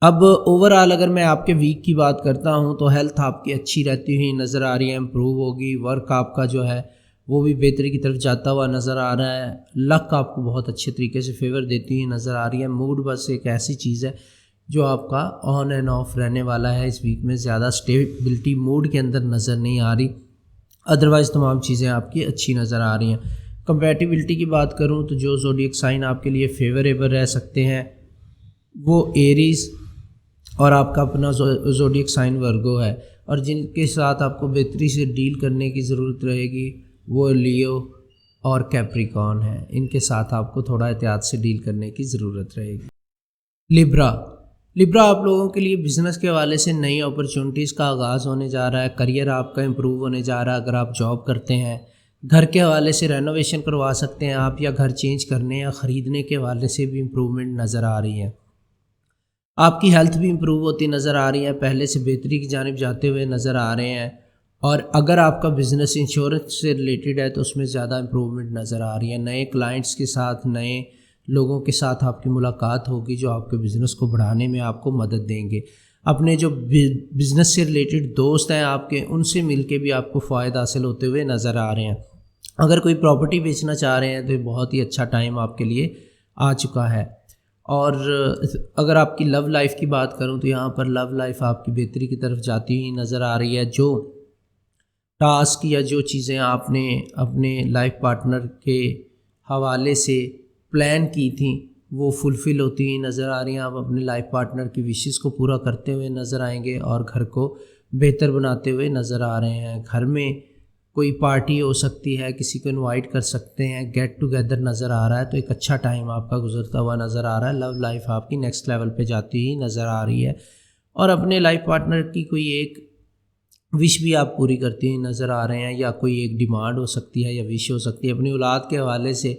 اب اوور آل اگر میں آپ کے ویک کی بات کرتا ہوں تو ہیلتھ آپ کی اچھی رہتی ہوئی نظر آ رہی ہے، امپروو ہوگی، ورک آپ کا جو ہے وہ بھی بہتری کی طرف جاتا ہوا نظر آ رہا ہے، لک آپ کو بہت اچھے طریقے سے فیور دیتی ہوئی نظر آ رہی ہے، موڈ بس ایک ایسی چیز ہے جو آپ کا آن اینڈ آف رہنے والا ہے، اس ویک میں زیادہ اسٹیبلٹی موڈ کے اندر نظر نہیں آ رہی، ادروائز تمام چیزیں آپ کی اچھی نظر آ رہی ہیں۔ کمپیٹیبلٹی کی بات کروں تو جو زوڈیک سائن آپ کے لیے فیوریبل رہ سکتے ہیں وہ ایریز اور آپ کا اپنا زوڈیک سائن ورگو ہے، اور جن کے ساتھ آپ کو بہتری سے ڈیل کرنے کی ضرورت رہے گی وہ لیو اور کیپریکارن ہے، ان کے ساتھ آپ کو تھوڑا احتیاط سے ڈیل کرنے کی ضرورت رہے گی۔ لیبرا آپ لوگوں کے لیے بزنس کے حوالے سے نئی اپرچونٹیز کا آغاز ہونے جا رہا ہے، کریئر آپ کا امپروو ہونے جا رہا ہے، اگر آپ جاب کرتے ہیں، گھر کے حوالے سے رینوویشن کروا سکتے ہیں آپ، یا گھر چینج کرنے یا خریدنے کے حوالے سے بھی امپروومنٹ نظر آ رہی ہے، آپ کی ہیلتھ بھی امپروو ہوتی نظر آ رہی ہے، پہلے سے بہتری کی جانب جاتے ہوئے نظر آ رہے ہیں، اور اگر آپ کا بزنس انشورنس سے ریلیٹڈ ہے تو اس میں زیادہ امپروومنٹ نظر آ رہی ہے، نئے کلائنٹس کے ساتھ، نئے لوگوں کے ساتھ آپ کی ملاقات ہوگی جو آپ کے بزنس کو بڑھانے میں آپ کو مدد دیں گے، اپنے جو بزنس سے ریلیٹڈ دوست ہیں آپ کے، ان سے مل کے بھی آپ کو فائدہ حاصل ہوتے ہوئے نظر آ رہے ہیں۔ اگر کوئی پراپرٹی بیچنا چاہ رہے ہیں تو یہ بہت ہی اچھا ٹائم آپ کے لیے آ چکا ہے، اور اگر آپ کی لو لائف کی بات کروں تو یہاں پر لو لائف آپ کی بہتری کی طرف جاتی ہوئی نظر آ رہی ہے، جو ٹاسک یا جو چیزیں آپ نے اپنے لائف پارٹنر کے حوالے سے پلان کی تھیں وہ فلفل ہوتی ہوئی نظر آ رہی ہیں، آپ اپنے لائف پارٹنر کی وشز کو پورا کرتے ہوئے نظر آئیں گے اور گھر کو بہتر بناتے ہوئے نظر آ رہے ہیں، گھر میں کوئی پارٹی ہو سکتی ہے، کسی کو انوائٹ کر سکتے ہیں، گیٹ ٹوگیدر نظر آ رہا ہے، تو ایک اچھا ٹائم آپ کا گزرتا ہوا نظر آ رہا ہے، لو لائف آپ کی نیکسٹ لیول پہ جاتی ہوئی نظر آ رہی ہے، اور اپنے لائف پارٹنر کی کوئی ایک وش بھی آپ پوری کرتی ہوئی نظر آ رہے ہیں، یا کوئی ایک ڈیمانڈ ہو سکتی ہے یا وش ہو سکتی ہے، اپنی اولاد کے حوالے سے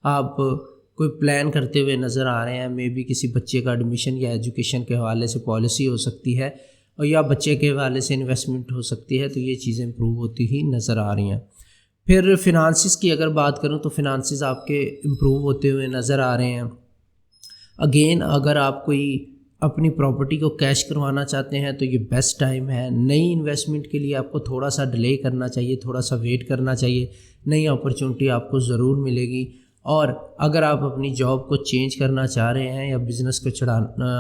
آپ کوئی پلان کرتے ہوئے نظر آ رہے ہیں، مے بی کسی بچے کا ایڈمیشن یا ایجوکیشن کے حوالے سے پالیسی ہو سکتی ہے، اور یا بچے کے حوالے سے انویسٹمنٹ ہو سکتی ہے، تو یہ چیزیں امپروو ہوتی ہی نظر آ رہی ہیں۔ پھر فنانسز کی اگر بات کروں تو فنانسز آپ کے امپروو ہوتے ہوئے نظر آ رہے ہیں، اگین اگر آپ کوئی اپنی پراپرٹی کو کیش کروانا چاہتے ہیں تو یہ بیسٹ ٹائم ہے، نئی انویسٹمنٹ کے لیے آپ کو تھوڑا سا ڈیلے کرنا چاہیے، تھوڑا سا ویٹ کرنا چاہیے، نئی اپرچونٹی آپ کو ضرور ملے گی، اور اگر آپ اپنی جاب کو چینج کرنا چاہ رہے ہیں یا بزنس کو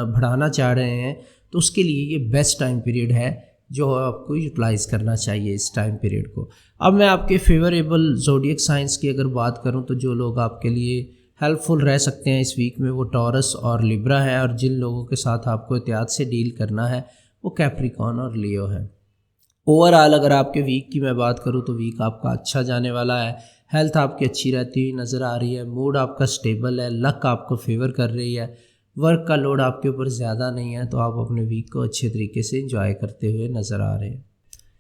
بڑھانا چاہ رہے ہیں تو اس کے لیے یہ بیسٹ ٹائم پیریڈ ہے جو آپ کو یوٹیلائز کرنا چاہیے اس ٹائم پیریڈ کو۔ اب میں آپ کے فیوریبل زوڈیک سائنس کی اگر بات کروں تو جو لوگ آپ کے لیے ہیلپ فل رہ سکتے ہیں اس ویک میں وہ ٹورس اور لیبرا ہے، اور جن لوگوں کے ساتھ آپ کو احتیاط سے ڈیل کرنا ہے وہ کیپریکارن اور لیو ہے۔ اوور آل اگر آپ کے ویک کی میں بات کروں تو ویک آپ کا اچھا جانے والا ہے، ہیلتھ آپ کی اچھی رہتی ہوئی نظر آ رہی ہے، موڈ آپ کا سٹیبل ہے، لک آپ کو فیور کر رہی ہے، ورک کا لوڈ آپ کے اوپر زیادہ نہیں ہے، تو آپ اپنے ویک کو اچھے طریقے سے انجوائے کرتے ہوئے نظر آ رہے ہیں۔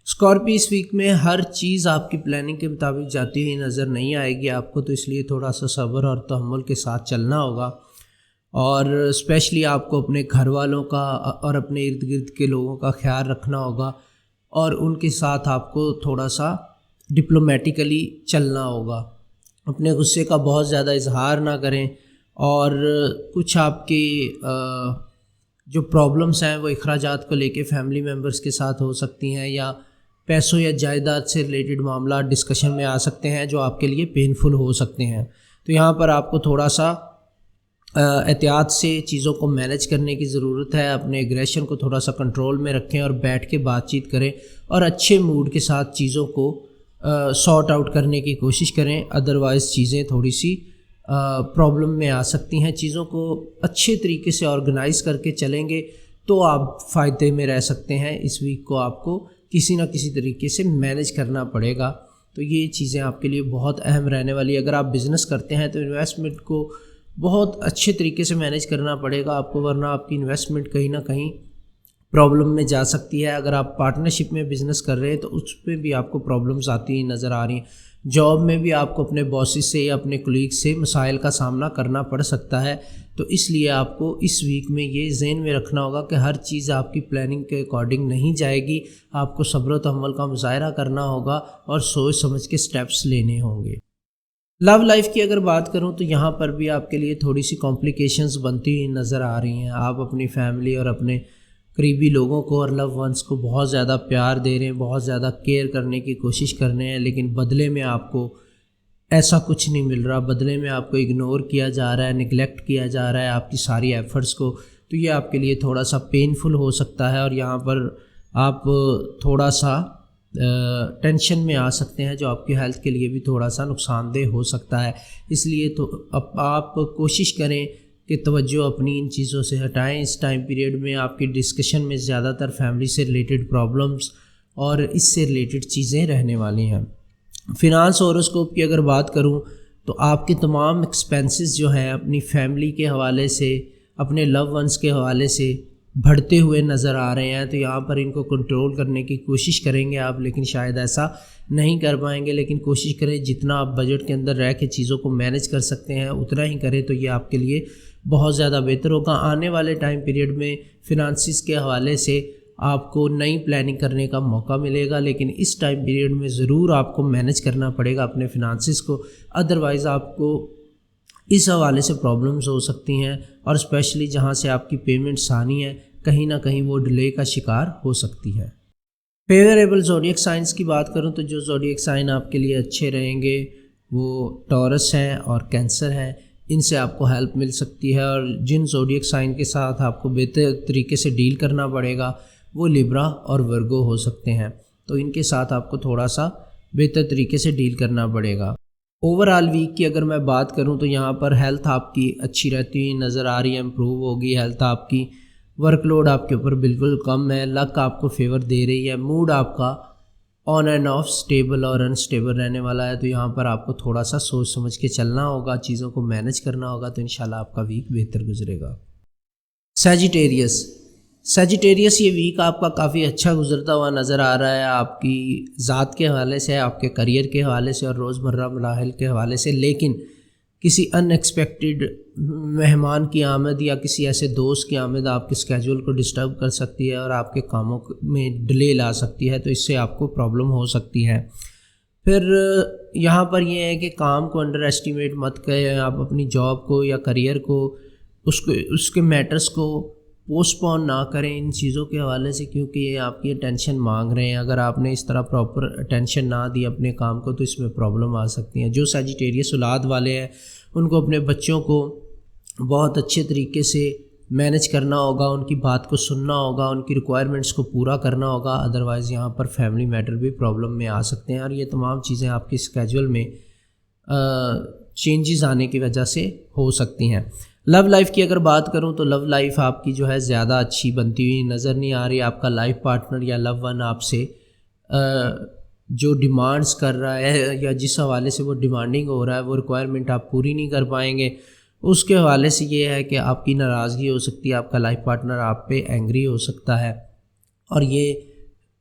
اسکارپی اس ویک میں ہر چیز آپ کی پلاننگ کے مطابق جاتی ہوئی نظر نہیں آئے گی آپ کو، تو اس لیے تھوڑا سا صبر اور تحمل کے ساتھ چلنا ہوگا، اور اسپیشلی آپ کو اپنے گھر والوں کا اور اپنے ارد گرد کے لوگوں کا خیال رکھنا ہوگا، اور ان کے ساتھ آپ کو تھوڑا سا ڈپلومیٹیکلی چلنا ہوگا، اپنے غصے کا بہت زیادہ اظہار نہ کریں، اور کچھ آپ کی جو پرابلمس ہیں وہ اخراجات کو لے کے فیملی ممبرس کے ساتھ ہو سکتی ہیں، یا پیسوں یا جائیداد سے ریلیٹڈ معاملات ڈسکشن میں آ سکتے ہیں جو آپ کے لیے پینفل ہو سکتے ہیں، تو یہاں پر آپ کو تھوڑا سا احتیاط سے چیزوں کو مینیج کرنے کی ضرورت ہے، اپنے ایگریشن کو تھوڑا سا کنٹرول میں رکھیں اور بیٹھ کے بات چیت کریں، اور اچھے موڈ کے ساتھ چیزوں کو سارٹ آؤٹ کرنے کی کوشش کریں، ادروائز چیزیں تھوڑی سی پرابلم میں آ سکتی ہیں۔ چیزوں کو اچھے طریقے سے آرگنائز کر کے چلیں گے تو آپ فائدے میں رہ سکتے ہیں، اس ویک کو آپ کو کسی نہ کسی طریقے سے مینیج کرنا پڑے گا، تو یہ چیزیں آپ کے لیے بہت اہم رہنے والی ہے۔ اگر آپ بزنس کرتے ہیں تو انویسٹمنٹ کو بہت اچھے طریقے سے مینیج کرنا پڑے گا آپ کو، ورنہ آپ کی انویسٹمنٹ کہیں نہ کہیں پرابلم میں جا سکتی ہے. اگر آپ پارٹنرشپ میں بزنس کر رہے ہیں تو اس پہ بھی آپ کو پرابلمز آتی ہیں نظر آ رہی ہیں. جاب میں بھی آپ کو اپنے باسز سے یا اپنے کولیگ سے مسائل کا سامنا کرنا پڑ سکتا ہے. تو اس لیے آپ کو اس ویک میں یہ ذہن میں رکھنا ہوگا کہ ہر چیز آپ کی پلاننگ کے اکارڈنگ نہیں جائے گی. آپ کو صبر و تحمل کا مظاہرہ کرنا ہوگا اور سوچ سمجھ کے سٹیپس لینے ہوں گے. لو لائف کی اگر بات کروں تو یہاں پر بھی آپ کے لیے تھوڑی سی کمپلیکیشنز بنتی ہوئی نظر آ رہی ہیں. آپ اپنی فیملی اور اپنے قریبی لوگوں کو اور لو ونس کو بہت زیادہ پیار دے رہے ہیں, بہت زیادہ کیئر کرنے کی کوشش کر رہے ہیں, لیکن بدلے میں آپ کو ایسا کچھ نہیں مل رہا. بدلے میں آپ کو اگنور کیا جا رہا ہے, نگلیکٹ کیا جا رہا ہے آپ کی ساری ایفرٹس کو. تو یہ آپ کے لیے تھوڑا سا پینفل ہو سکتا ہے اور یہاں پر آپ تھوڑا سا ٹینشن میں آ سکتے ہیں, جو آپ کی ہیلتھ کے لیے بھی تھوڑا سا نقصان دہ ہو سکتا ہے. اس لیے تو آپ کوشش کریں کہ توجہ اپنی ان چیزوں سے ہٹائیں. اس ٹائم پیریڈ میں آپ کی ڈسکشن میں زیادہ تر فیملی سے ریلیٹڈ پرابلمس اور اس سے ریلیٹڈ چیزیں رہنے والی ہیں. فنانس ہاروسکوپ کی اگر بات کروں تو آپ کے تمام ایکسپینسز جو ہیں اپنی فیملی کے حوالے سے, اپنے لو ونس کے حوالے سے بڑھتے ہوئے نظر آ رہے ہیں. تو یہاں پر ان کو کنٹرول کرنے کی کوشش کریں گے آپ, لیکن شاید ایسا نہیں کر پائیں گے. لیکن کوشش کریں جتنا آپ بجٹ کے اندر رہ کے چیزوں کو مینیج کر سکتے ہیں اتنا ہی کریں, تو یہ آپ کے لیے بہت زیادہ بہتر ہوگا. آنے والے ٹائم پیریڈ میں فنانسز کے حوالے سے آپ کو نئی پلاننگ کرنے کا موقع ملے گا, لیکن اس ٹائم پیریڈ میں ضرور آپ کو مینیج کرنا پڑے گا اپنے فنانسز کو. ادروائز آپ کو اس حوالے سے پرابلمز ہو سکتی ہیں, اور اسپیشلی جہاں سے آپ کی پیمنٹس آنی ہے کہیں نہ کہیں وہ ڈیلے کا شکار ہو سکتی ہے. فیوریبل زوڈیک سائنس کی بات کروں تو جو زوڈیک سائن آپ کے لیے اچھے رہیں گے وہ ٹورس ہیں اور کینسر ہیں. ان سے آپ کو ہیلپ مل سکتی ہے. اور جن زوڈیک سائن کے ساتھ آپ کو بہتر طریقے سے ڈیل کرنا پڑے گا وہ لیبرا اور ورگو ہو سکتے ہیں. تو ان کے ساتھ آپ کو تھوڑا سا بہتر طریقے سے ڈیل کرنا پڑے گا. اوور آل ویک کی اگر میں بات کروں تو یہاں پر ہیلتھ آپ کی اچھی رہتی ہوئی نظر آ رہی ہے, امپروو ہوگی ہیلتھ آپ کی. ورک لوڈ آپ کے اوپر بالکل کم ہے. لک آپ کو فیور دے رہی ہے. موڈ آپ کا آن اینڈ آف اسٹیبل اور انسٹیبل رہنے والا ہے. تو یہاں پر آپ کو تھوڑا سا سوچ سمجھ کے چلنا ہوگا, چیزوں کو مینیج کرنا ہوگا, تو انشاءاللہ آپ کا ویک بہتر گزرے گا. سیجیٹیریس یہ ویک آپ کا کافی اچھا گزرتا ہوا نظر آ رہا ہے, آپ کی ذات کے حوالے سے, آپ کے کریئر کے حوالے سے اور روزمرہ مراحل کے حوالے سے. لیکن کسی ان ایکسپیکٹڈ مہمان کی آمد یا کسی ایسے دوست کی آمد آپ کے اسکیجول کو ڈسٹرب کر سکتی ہے اور آپ کے کاموں میں ڈیلے لا سکتی ہے. تو اس سے آپ کو پرابلم ہو سکتی ہے. پھر یہاں پر یہ ہے کہ کام کو انڈر ایسٹیمیٹ مت کریں. آپ اپنی جاب کو یا کریئر کو اس کے میٹرز کو پوسٹ پون نہ کریں ان چیزوں کے حوالے سے, کیونکہ یہ آپ کی اٹینشن مانگ رہے ہیں. اگر آپ نے اس طرح پراپر اٹینشن نہ دی اپنے کام کو تو اس میں پرابلم آ سکتی ہیں. جو سیجیٹیریس اولاد والے ہیں ان کو اپنے بچوں کو بہت اچھے طریقے سے مینیج کرنا ہوگا, ان کی بات کو سننا ہوگا, ان کی ریکوائرمنٹس کو پورا کرنا ہوگا. ادروائز یہاں پر فیملی میٹر بھی پرابلم میں آ سکتے ہیں, اور یہ تمام چیزیں آپ کی اسکیجول میں چینجز آنے کی وجہ سے ہو سکتی ہیں. لو لائف کی اگر بات کروں تو لو لائف آپ کی جو ہے زیادہ اچھی بنتی ہوئی نظر نہیں آ رہی. آپ کا لائف پارٹنر یا لو ون آپ سے جو ڈیمانڈز کر رہا ہے یا جس حوالے سے وہ ڈیمانڈنگ ہو رہا ہے وہ ریکوائرمنٹ آپ پوری نہیں کر پائیں گے. اس کے حوالے سے یہ ہے کہ آپ کی ناراضگی ہو سکتی ہے, آپ کا لائف پارٹنر آپ پہ اینگری ہو سکتا ہے, اور یہ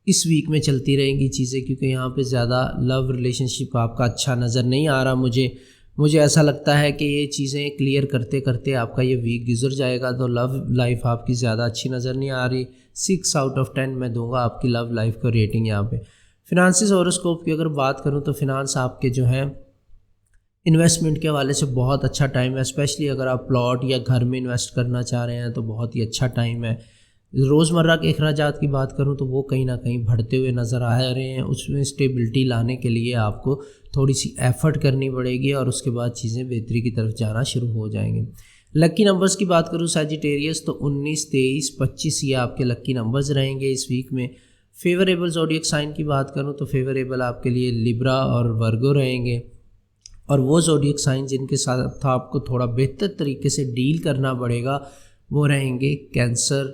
اس ویک میں چلتی رہیں گی چیزیں, کیونکہ یہاں پہ زیادہ لو ریلیشن شپ آپ کا اچھا نظر نہیں آ رہا. مجھے ایسا لگتا ہے کہ یہ چیزیں کلیئر کرتے کرتے آپ کا یہ ویک گزر جائے گا. تو لو لائف آپ کی زیادہ اچھی نظر نہیں آ رہی. 6 آؤٹ آف 10 میں دوں گا آپ کی لو لائف کو ریٹنگ یہاں پہ. فنانسز ہاروسکوپ کی اگر بات کروں تو فنانس آپ کے جو ہیں انویسٹمنٹ کے حوالے سے بہت اچھا ٹائم ہے. اسپیشلی اگر آپ پلاٹ یا گھر میں انویسٹ کرنا چاہ رہے ہیں تو بہت ہی اچھا ٹائم ہے. روزمرہ کے اخراجات کی بات کروں تو وہ کہیں نہ کہیں بڑھتے ہوئے نظر آ رہے ہیں. اس میں اسٹیبلٹی لانے کے لیے آپ کو تھوڑی سی ایفرٹ کرنی پڑے گی, اور اس کے بعد چیزیں بہتری کی طرف جانا شروع ہو جائیں گی. لکی نمبرز کی بات کروں سیجیٹیریس تو 19, 23, 25 یہ آپ کے لکی نمبرز رہیں گے اس ویک میں. فیوریبل زوڈیک سائن کی بات کروں تو فیوریبل آپ کے لیے لیبرا اور ورگو رہیں گے, اور وہ زوڈیک سائن جن کے ساتھ آپ کو تھوڑا بہتر طریقے سے ڈیل کرنا پڑے گا وہ رہیں گے کینسر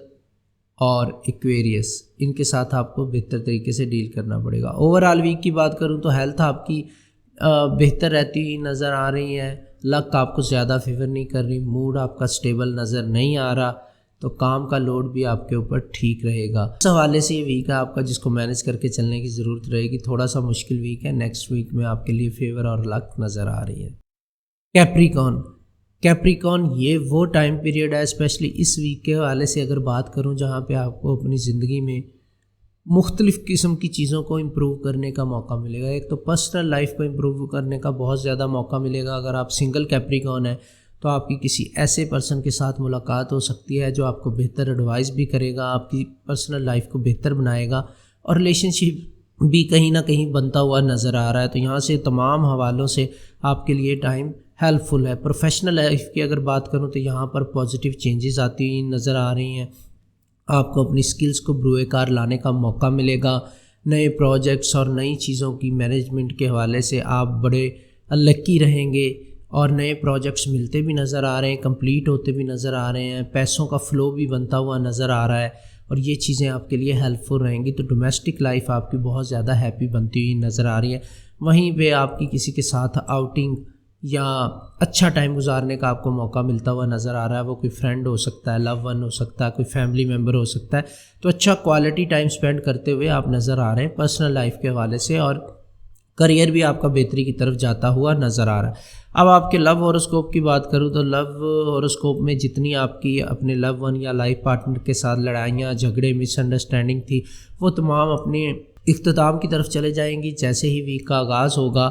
اور ایکویریس. ان کے ساتھ آپ کو بہتر طریقے سے ڈیل کرنا پڑے گا. اوور آل ویک کی بات کروں تو ہیلتھ آپ کی بہتر رہتی ہوئی نظر آ رہی ہے. لک آپ کو زیادہ فیور نہیں کر رہی. موڈ آپ کا سٹیبل نظر نہیں آ رہا. تو کام کا لوڈ بھی آپ کے اوپر ٹھیک رہے گا. اس حوالے سے یہ ویک ہے آپ کا جس کو مینیج کر کے چلنے کی ضرورت رہے گی. تھوڑا سا مشکل ویک ہے. نیکسٹ ویک میں آپ کے لیے فیور اور لک نظر آ رہی ہے. کیپریکون یہ وہ ٹائم پیریڈ ہے اسپیشلی اس ویک کے حوالے سے اگر بات کروں جہاں پہ آپ کو اپنی زندگی میں مختلف قسم کی چیزوں کو امپروو کرنے کا موقع ملے گا. ایک تو پرسنل لائف کو امپروو کرنے کا بہت زیادہ موقع ملے گا. اگر آپ سنگل کیپریکون ہیں تو آپ کی کسی ایسے پرسن کے ساتھ ملاقات ہو سکتی ہے جو آپ کو بہتر ایڈوائز بھی کرے گا, آپ کی پرسنل لائف کو بہتر بنائے گا, اور ریلیشن شپ بھی کہیں نہ کہیں بنتا ہوا نظر آ رہا ہے. تو یہاں سے تمام حوالوں سے آپ کے لیے ٹائم ہیلپ فل ہے. پروفیشنل لائف کی اگر بات کروں تو یہاں پر پازیٹیو چینجز آتی ہوئی نظر آ رہی ہیں. آپ کو اپنی سکلز کو بروئے کار لانے کا موقع ملے گا. نئے پروجیکٹس اور نئی چیزوں کی مینجمنٹ کے حوالے سے آپ بڑے لکی رہیں گے, اور نئے پروجیکٹس ملتے بھی نظر آ رہے ہیں, کمپلیٹ ہوتے بھی نظر آ رہے ہیں, پیسوں کا فلو بھی بنتا ہوا نظر آ رہا ہے, اور یہ چیزیں آپ کے لیے ہیلپ فل رہیں گی. تو ڈومیسٹک لائف آپ کی بہت زیادہ ہیپی بنتی ہوئی نظر آ رہی ہے. وہیں پہ آپ کی کسی کے ساتھ آؤٹنگ یا اچھا ٹائم گزارنے کا آپ کو موقع ملتا ہوا نظر آ رہا ہے. وہ کوئی فرینڈ ہو سکتا ہے, لو ون ہو سکتا ہے, کوئی فیملی ممبر ہو سکتا ہے. تو اچھا کوالٹی ٹائم سپینڈ کرتے ہوئے آپ نظر آ رہے ہیں پرسنل لائف کے حوالے سے, اور کریئر بھی آپ کا بہتری کی طرف جاتا ہوا نظر آ رہا ہے. اب آپ کے لو ہوراسکوپ کی بات کروں تو لو ہوراسکوپ میں جتنی آپ کی اپنے لو ون یا لائف پارٹنر کے ساتھ لڑائیاں, جھگڑے, مس انڈرسٹینڈنگ تھی, وہ تمام اپنے اختتام کی طرف چلے جائیں گی جیسے ہی ویک کا آغاز ہوگا.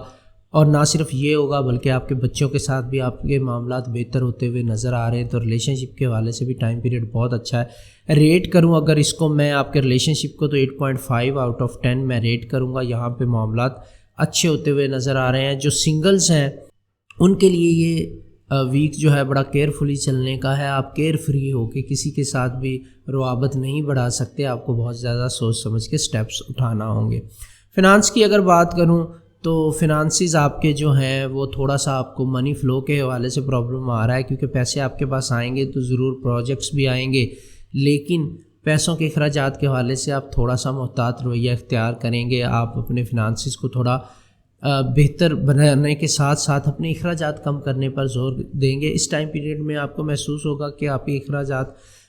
اور نہ صرف یہ ہوگا بلکہ آپ کے بچوں کے ساتھ بھی آپ کے معاملات بہتر ہوتے ہوئے نظر آ رہے ہیں. تو ریلیشن شپ کے حوالے سے بھی ٹائم پیریڈ بہت اچھا ہے. ریٹ کروں اگر اس کو میں آپ کے ریلیشن شپ کو تو 8.5 آؤٹ آف 10 میں ریٹ کروں گا. یہاں پہ معاملات اچھے ہوتے ہوئے نظر آ رہے ہیں. جو سنگلز ہیں ان کے لیے یہ ویک جو ہے بڑا کیئرفلی چلنے کا ہے. آپ کیئر فری ہو کے کسی کے ساتھ بھی روابط نہیں بڑھا سکتے. آپ کو بہت زیادہ سوچ سمجھ کے سٹیپس اٹھانا ہوں گے. فنانس کی اگر بات کروں تو فنانسز آپ کے جو ہیں وہ تھوڑا سا آپ کو منی فلو کے حوالے سے پرابلم آ رہا ہے, کیونکہ پیسے آپ کے پاس آئیں گے تو ضرور پروجیکٹس بھی آئیں گے, لیکن پیسوں کے اخراجات کے حوالے سے آپ تھوڑا سا محتاط رویہ اختیار کریں گے. آپ اپنے فنانسز کو تھوڑا بہتر بنانے کے ساتھ ساتھ اپنے اخراجات کم کرنے پر زور دیں گے. اس ٹائم پیریڈ میں آپ کو محسوس ہوگا کہ آپ کے اخراجات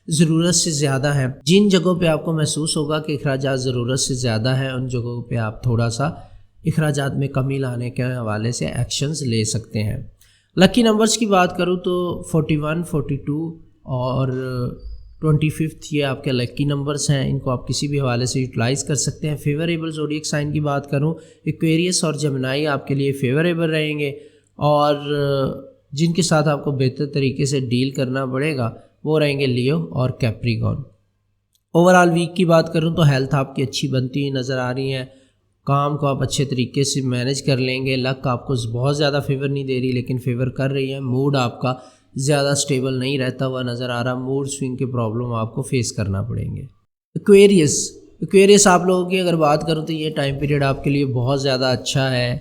ضرورت سے زیادہ ہیں. جن جگہوں پہ آپ کو محسوس ہوگا کہ اخراجات ضرورت سے زیادہ ہیں ان جگہوں پہ آپ تھوڑا سا اخراجات میں کمی لانے کے حوالے سے ایکشنز لے سکتے ہیں. لکی نمبرز کی بات کروں تو 41, 42 اور 25 یہ آپ کے لکی نمبرز ہیں. ان کو آپ کسی بھی حوالے سے یوٹیلائز کر سکتے ہیں. فیوریبل زوڈیک سائن کی بات کروں ایکویریس اور جمنائی آپ کے لیے فیوریبل رہیں گے, اور جن کے ساتھ آپ کو بہتر طریقے سے ڈیل کرنا پڑے گا وہ رہیں گے لیو اور کیپریکون. اوورال ویک کی بات کروں تو ہیلتھ آپ کی اچھی بنتی ہوئی نظر آ رہی ہے. کام کو آپ اچھے طریقے سے مینیج کر لیں گے. لک آپ کو بہت زیادہ فیور نہیں دے رہی لیکن فیور کر رہی ہے. موڈ آپ کا زیادہ سٹیبل نہیں رہتا ہوا نظر آ رہا. موڈ سوئنگ کے پرابلم آپ کو فیس کرنا پڑیں گے. ایکویریس آپ لوگوں کی اگر بات کروں تو یہ ٹائم پیریڈ آپ کے لیے بہت زیادہ اچھا ہے.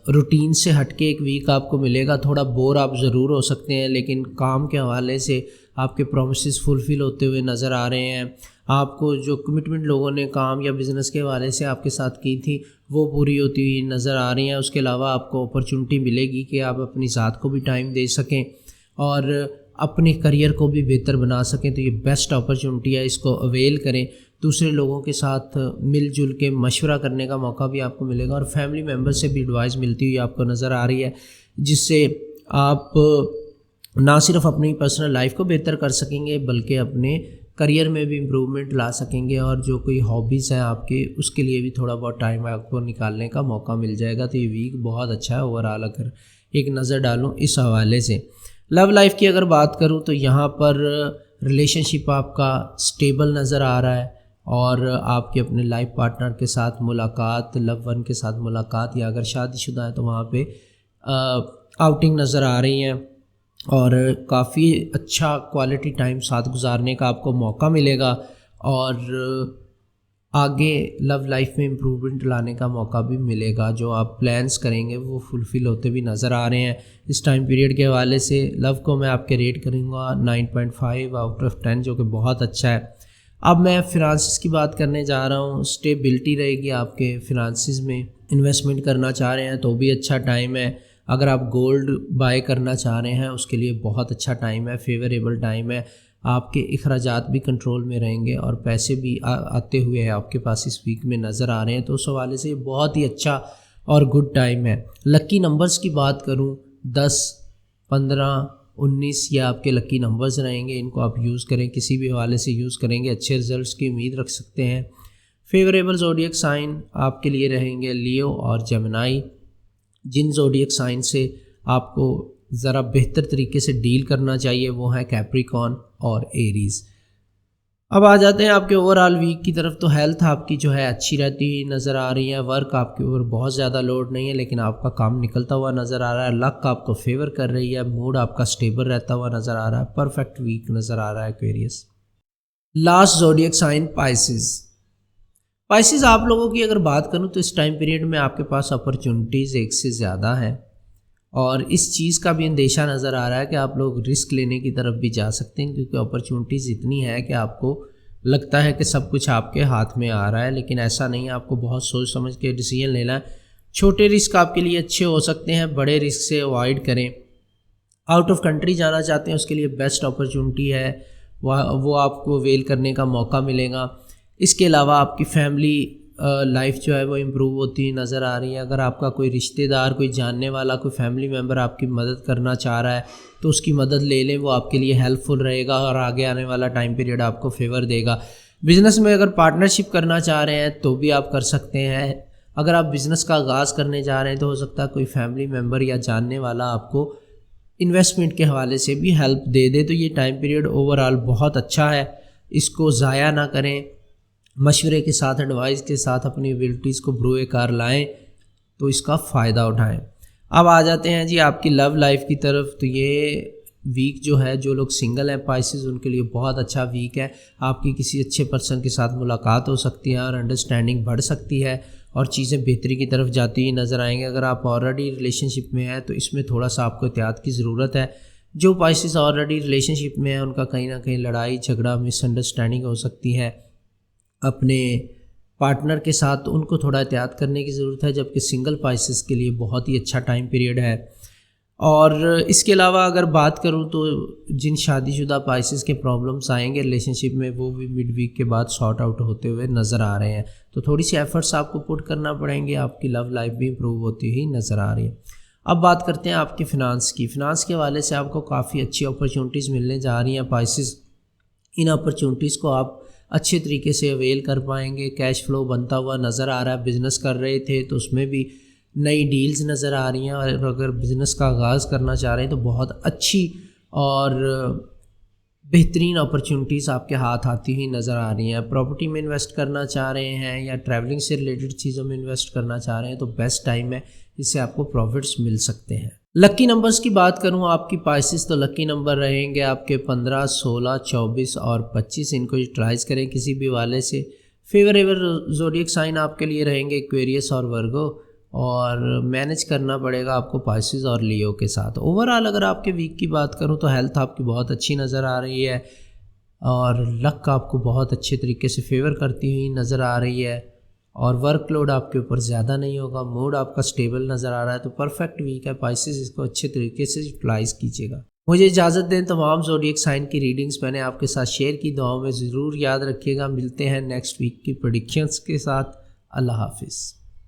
روٹین سے ہٹ کے ایک ویک آپ کو ملے گا. تھوڑا بور آپ ضرور ہو سکتے ہیں لیکن کام کے حوالے سے آپ کے پرومسز فلفل ہوتے ہوئے نظر آ رہے ہیں. آپ کو جو کمٹمنٹ لوگوں نے کام یا بزنس کے حوالے سے آپ کے ساتھ کی تھی وہ پوری ہوتی ہوئی نظر آ رہی ہیں. اس کے علاوہ آپ کو اپرچونٹی ملے گی کہ آپ اپنی ذات کو بھی ٹائم دے سکیں اور اپنے کریئر کو بھی بہتر بنا سکیں. تو یہ بیسٹ اپرچونٹی ہے, اس کو اویل کریں. دوسرے لوگوں کے ساتھ مل جل کے مشورہ کرنے کا موقع بھی آپ کو ملے گا, اور فیملی ممبر سے بھی ایڈوائز ملتی ہوئی آپ کو نظر آ رہی ہے, جس سے آپ نہ صرف اپنی پرسنل لائف کو بہتر کر سکیں گے بلکہ اپنے کریئر میں بھی امپرومنٹ لا سکیں گے. اور جو کوئی ہابیز ہیں آپ کے اس کے لیے بھی تھوڑا بہت ٹائم آپ کو نکالنے کا موقع مل جائے گا. تو یہ ویک بہت اچھا ہے اوورال اگر ایک نظر ڈالوں اس حوالے سے. لو لائف کی اگر بات کروں تو یہاں پر ریلیشن شپ آپ کا سٹیبل نظر آ رہا ہے, اور آپ کے اپنے لائف پارٹنر کے ساتھ ملاقات, لو ون کے ساتھ ملاقات, یا اگر شادی شدہ ہے تو وہاں پہ آؤٹنگ نظر آ رہی ہیں, اور کافی اچھا کوالٹی ٹائم ساتھ گزارنے کا آپ کو موقع ملے گا, اور آگے لو لائف میں امپرومنٹ لانے کا موقع بھی ملے گا. جو آپ پلانس کریں گے وہ فلفل ہوتے بھی نظر آ رہے ہیں. اس ٹائم پیریڈ کے حوالے سے لو کو میں آپ کے ریٹ کروں گا 9.5 آؤٹ آف 10 جو کہ بہت اچھا ہے. اب میں فنانسز کی بات کرنے جا رہا ہوں. اسٹیبلٹی رہے گی آپ کے فنانسز میں. انویسٹمنٹ کرنا چاہ رہے ہیں تو بھی اچھا ٹائم ہے. اگر آپ گولڈ بائی کرنا چاہ رہے ہیں اس کے لیے بہت اچھا ٹائم ہے, فیوریبل ٹائم ہے. آپ کے اخراجات بھی کنٹرول میں رہیں گے اور پیسے بھی آتے ہوئے آپ کے پاس اس ویک میں نظر آ رہے ہیں. تو اس حوالے سے یہ بہت ہی اچھا اور گڈ ٹائم ہے. لکی نمبرز کی بات کروں 10, 15, 19 یہ آپ کے لکی نمبرز رہیں گے. ان کو آپ یوز کریں, کسی بھی حوالے سے یوز کریں گے اچھے رزلٹس کی امید رکھ سکتے ہیں. فیوریبل زوڈیک سائن آپ کے لیے رہیں گے لیو اور جیمنائی. جن زوڈیک سائن سے آپ کو ذرا بہتر طریقے سے ڈیل کرنا چاہیے وہ ہیں کیپریکون اور ایریز. اب آ جاتے ہیں آپ کے اوور آل ویک کی طرف. تو ہیلتھ آپ کی جو ہے اچھی رہتی ہوئی نظر آ رہی ہے. ورک آپ کے اوپر بہت زیادہ لوڈ نہیں ہے لیکن آپ کا کام نکلتا ہوا نظر آ رہا ہے. لک آپ کو فیور کر رہی ہے. موڈ آپ کا سٹیبل رہتا ہوا نظر آ رہا ہے. پرفیکٹ ویک نظر آ رہا ہے Aquarius. Last zodiac sign Pisces. Pisces آپ لوگوں کی اگر بات کروں تو اس ٹائم پیریڈ میں آپ کے پاس اپرچونٹیز ایک سے زیادہ ہیں اور اس چیز کا بھی اندیشہ نظر آ رہا ہے کہ آپ لوگ رسک لینے کی طرف بھی جا سکتے ہیں کیونکہ اپرچونٹیز اتنی ہے کہ آپ کو لگتا ہے کہ سب کچھ آپ کے ہاتھ میں آ رہا ہے, لیکن ایسا نہیں ہے. آپ کو بہت سوچ سمجھ کے ڈیسیژن لینا ہے. چھوٹے رسک آپ کے لیے اچھے ہو سکتے ہیں, بڑے رسک سے اوائڈ کریں. آؤٹ آف کنٹری جانا چاہتے ہیں اس کے لیے بیسٹ اپرچونٹی ہے, وہ آپ کو ویل کرنے کا موقع ملے گا. اس کے علاوہ آپ کی فیملی لائف جو ہے وہ امپروو ہوتی ہوئی نظر آ رہی ہے. اگر آپ کا کوئی رشتہ دار, کوئی جاننے والا, کوئی فیملی ممبر آپ کی مدد کرنا چاہ رہا ہے تو اس کی مدد لے لیں, وہ آپ کے لیے ہیلپ فل رہے گا اور آگے آنے والا ٹائم پیریڈ آپ کو فیور دے گا. بزنس میں اگر پارٹنرشپ کرنا چاہ رہے ہیں تو بھی آپ کر سکتے ہیں. اگر آپ بزنس کا آغاز کرنے جا رہے ہیں تو ہو سکتا ہے کوئی فیملی ممبر یا جاننے والا آپ کو انویسٹمنٹ کے حوالے سے بھی ہیلپ دے دے. تو یہ ٹائم پیریڈ اوور آل بہت اچھا ہے, اس کو ضائع نہ کریں. مشورے کے ساتھ, ایڈوائز کے ساتھ اپنی ایبلٹیز کو بروئے کار لائیں تو اس کا فائدہ اٹھائیں. اب آ جاتے ہیں جی آپ کی لو لائف کی طرف. تو یہ ویک جو ہے جو لوگ سنگل ہیں پائسز ان کے لیے بہت اچھا ویک ہے. آپ کی کسی اچھے پرسن کے ساتھ ملاقات ہو سکتی ہے اور انڈرسٹینڈنگ بڑھ سکتی ہے اور چیزیں بہتری کی طرف جاتی ہوئی نظر آئیں گے. اگر آپ آلریڈی ریلیشن شپ میں ہیں تو اس میں تھوڑا سا آپ کو احتیاط کی ضرورت ہے. جو پائسز آلریڈی ریلیشن شپ میں ہیں ان کا کہیں نہ کہیں لڑائی جھگڑا مس انڈرسٹینڈنگ ہو سکتی ہے اپنے پارٹنر کے ساتھ, تو ان کو تھوڑا احتیاط کرنے کی ضرورت ہے. جبکہ سنگل پائسز کے لیے بہت ہی اچھا ٹائم پیریڈ ہے. اور اس کے علاوہ اگر بات کروں تو جن شادی شدہ پائسز کے پرابلمس آئیں گے ریلیشن شپ میں وہ بھی مڈ ویک کے بعد سارٹ آؤٹ ہوتے ہوئے نظر آ رہے ہیں. تو تھوڑی سی ایفرٹس آپ کو پٹ کرنا پڑیں گے. آپ کی لو لائف بھی امپروو ہوتی ہوئی نظر آ رہی ہے. اب بات کرتے ہیں آپ کی فنانس کی. فنانس کے حوالے سے آپ کو کافی اچھی اپرچونٹیز ملنے جا رہی ہیں پائسز. ان اپرچونٹیز کو آپ اچھے طریقے سے اویل کر پائیں گے. کیش فلو بنتا ہوا نظر آ رہا ہے. بزنس کر رہے تھے تو اس میں بھی نئی ڈیلز نظر آ رہی ہیں اور اگر بزنس کا آغاز کرنا چاہ رہے ہیں تو بہت اچھی اور بہترین اپرچونٹیز آپ کے ہاتھ آتی ہوئی نظر آ رہی ہیں. پراپرٹی میں انویسٹ کرنا چاہ رہے ہیں یا ٹریولنگ سے ریلیٹڈ چیزوں میں انویسٹ کرنا چاہ رہے ہیں تو بیسٹ ٹائم ہے, اس سے آپ کو پروفٹس مل سکتے ہیں. لکی نمبرز کی بات کروں آپ کی پائسز تو لکی نمبر رہیں گے آپ کے 15, 16, 24 اور 25. ان کو یوٹیلائز کریں کسی بھی حوالے سے. فیوریبل زوڈیک سائن آپ کے لیے رہیں گے ایکویریس اور ورگو, اور مینج کرنا پڑے گا آپ کو پائسز اور لیو کے ساتھ. اوور آل اگر آپ کے ویک کی بات کروں تو ہیلتھ آپ کی بہت اچھی نظر آ رہی ہے اور لک آپ کو بہت اچھے طریقے سے فیور کرتی ہوئی نظر آ رہی ہے اور ورک لوڈ آپ کے اوپر زیادہ نہیں ہوگا. موڈ آپ کا سٹیبل نظر آ رہا ہے. تو پرفیکٹ ویک ہے پائسز, اس کو اچھے طریقے سے یوٹیلائز کیجیے گا. مجھے اجازت دیں. تمام زوڈیک سائن کی ریڈنگز میں نے آپ کے ساتھ شیئر کی. دعاؤں میں ضرور یاد رکھیے گا. ملتے ہیں نیکسٹ ویک کی پریڈکشنز کے ساتھ. اللہ حافظ.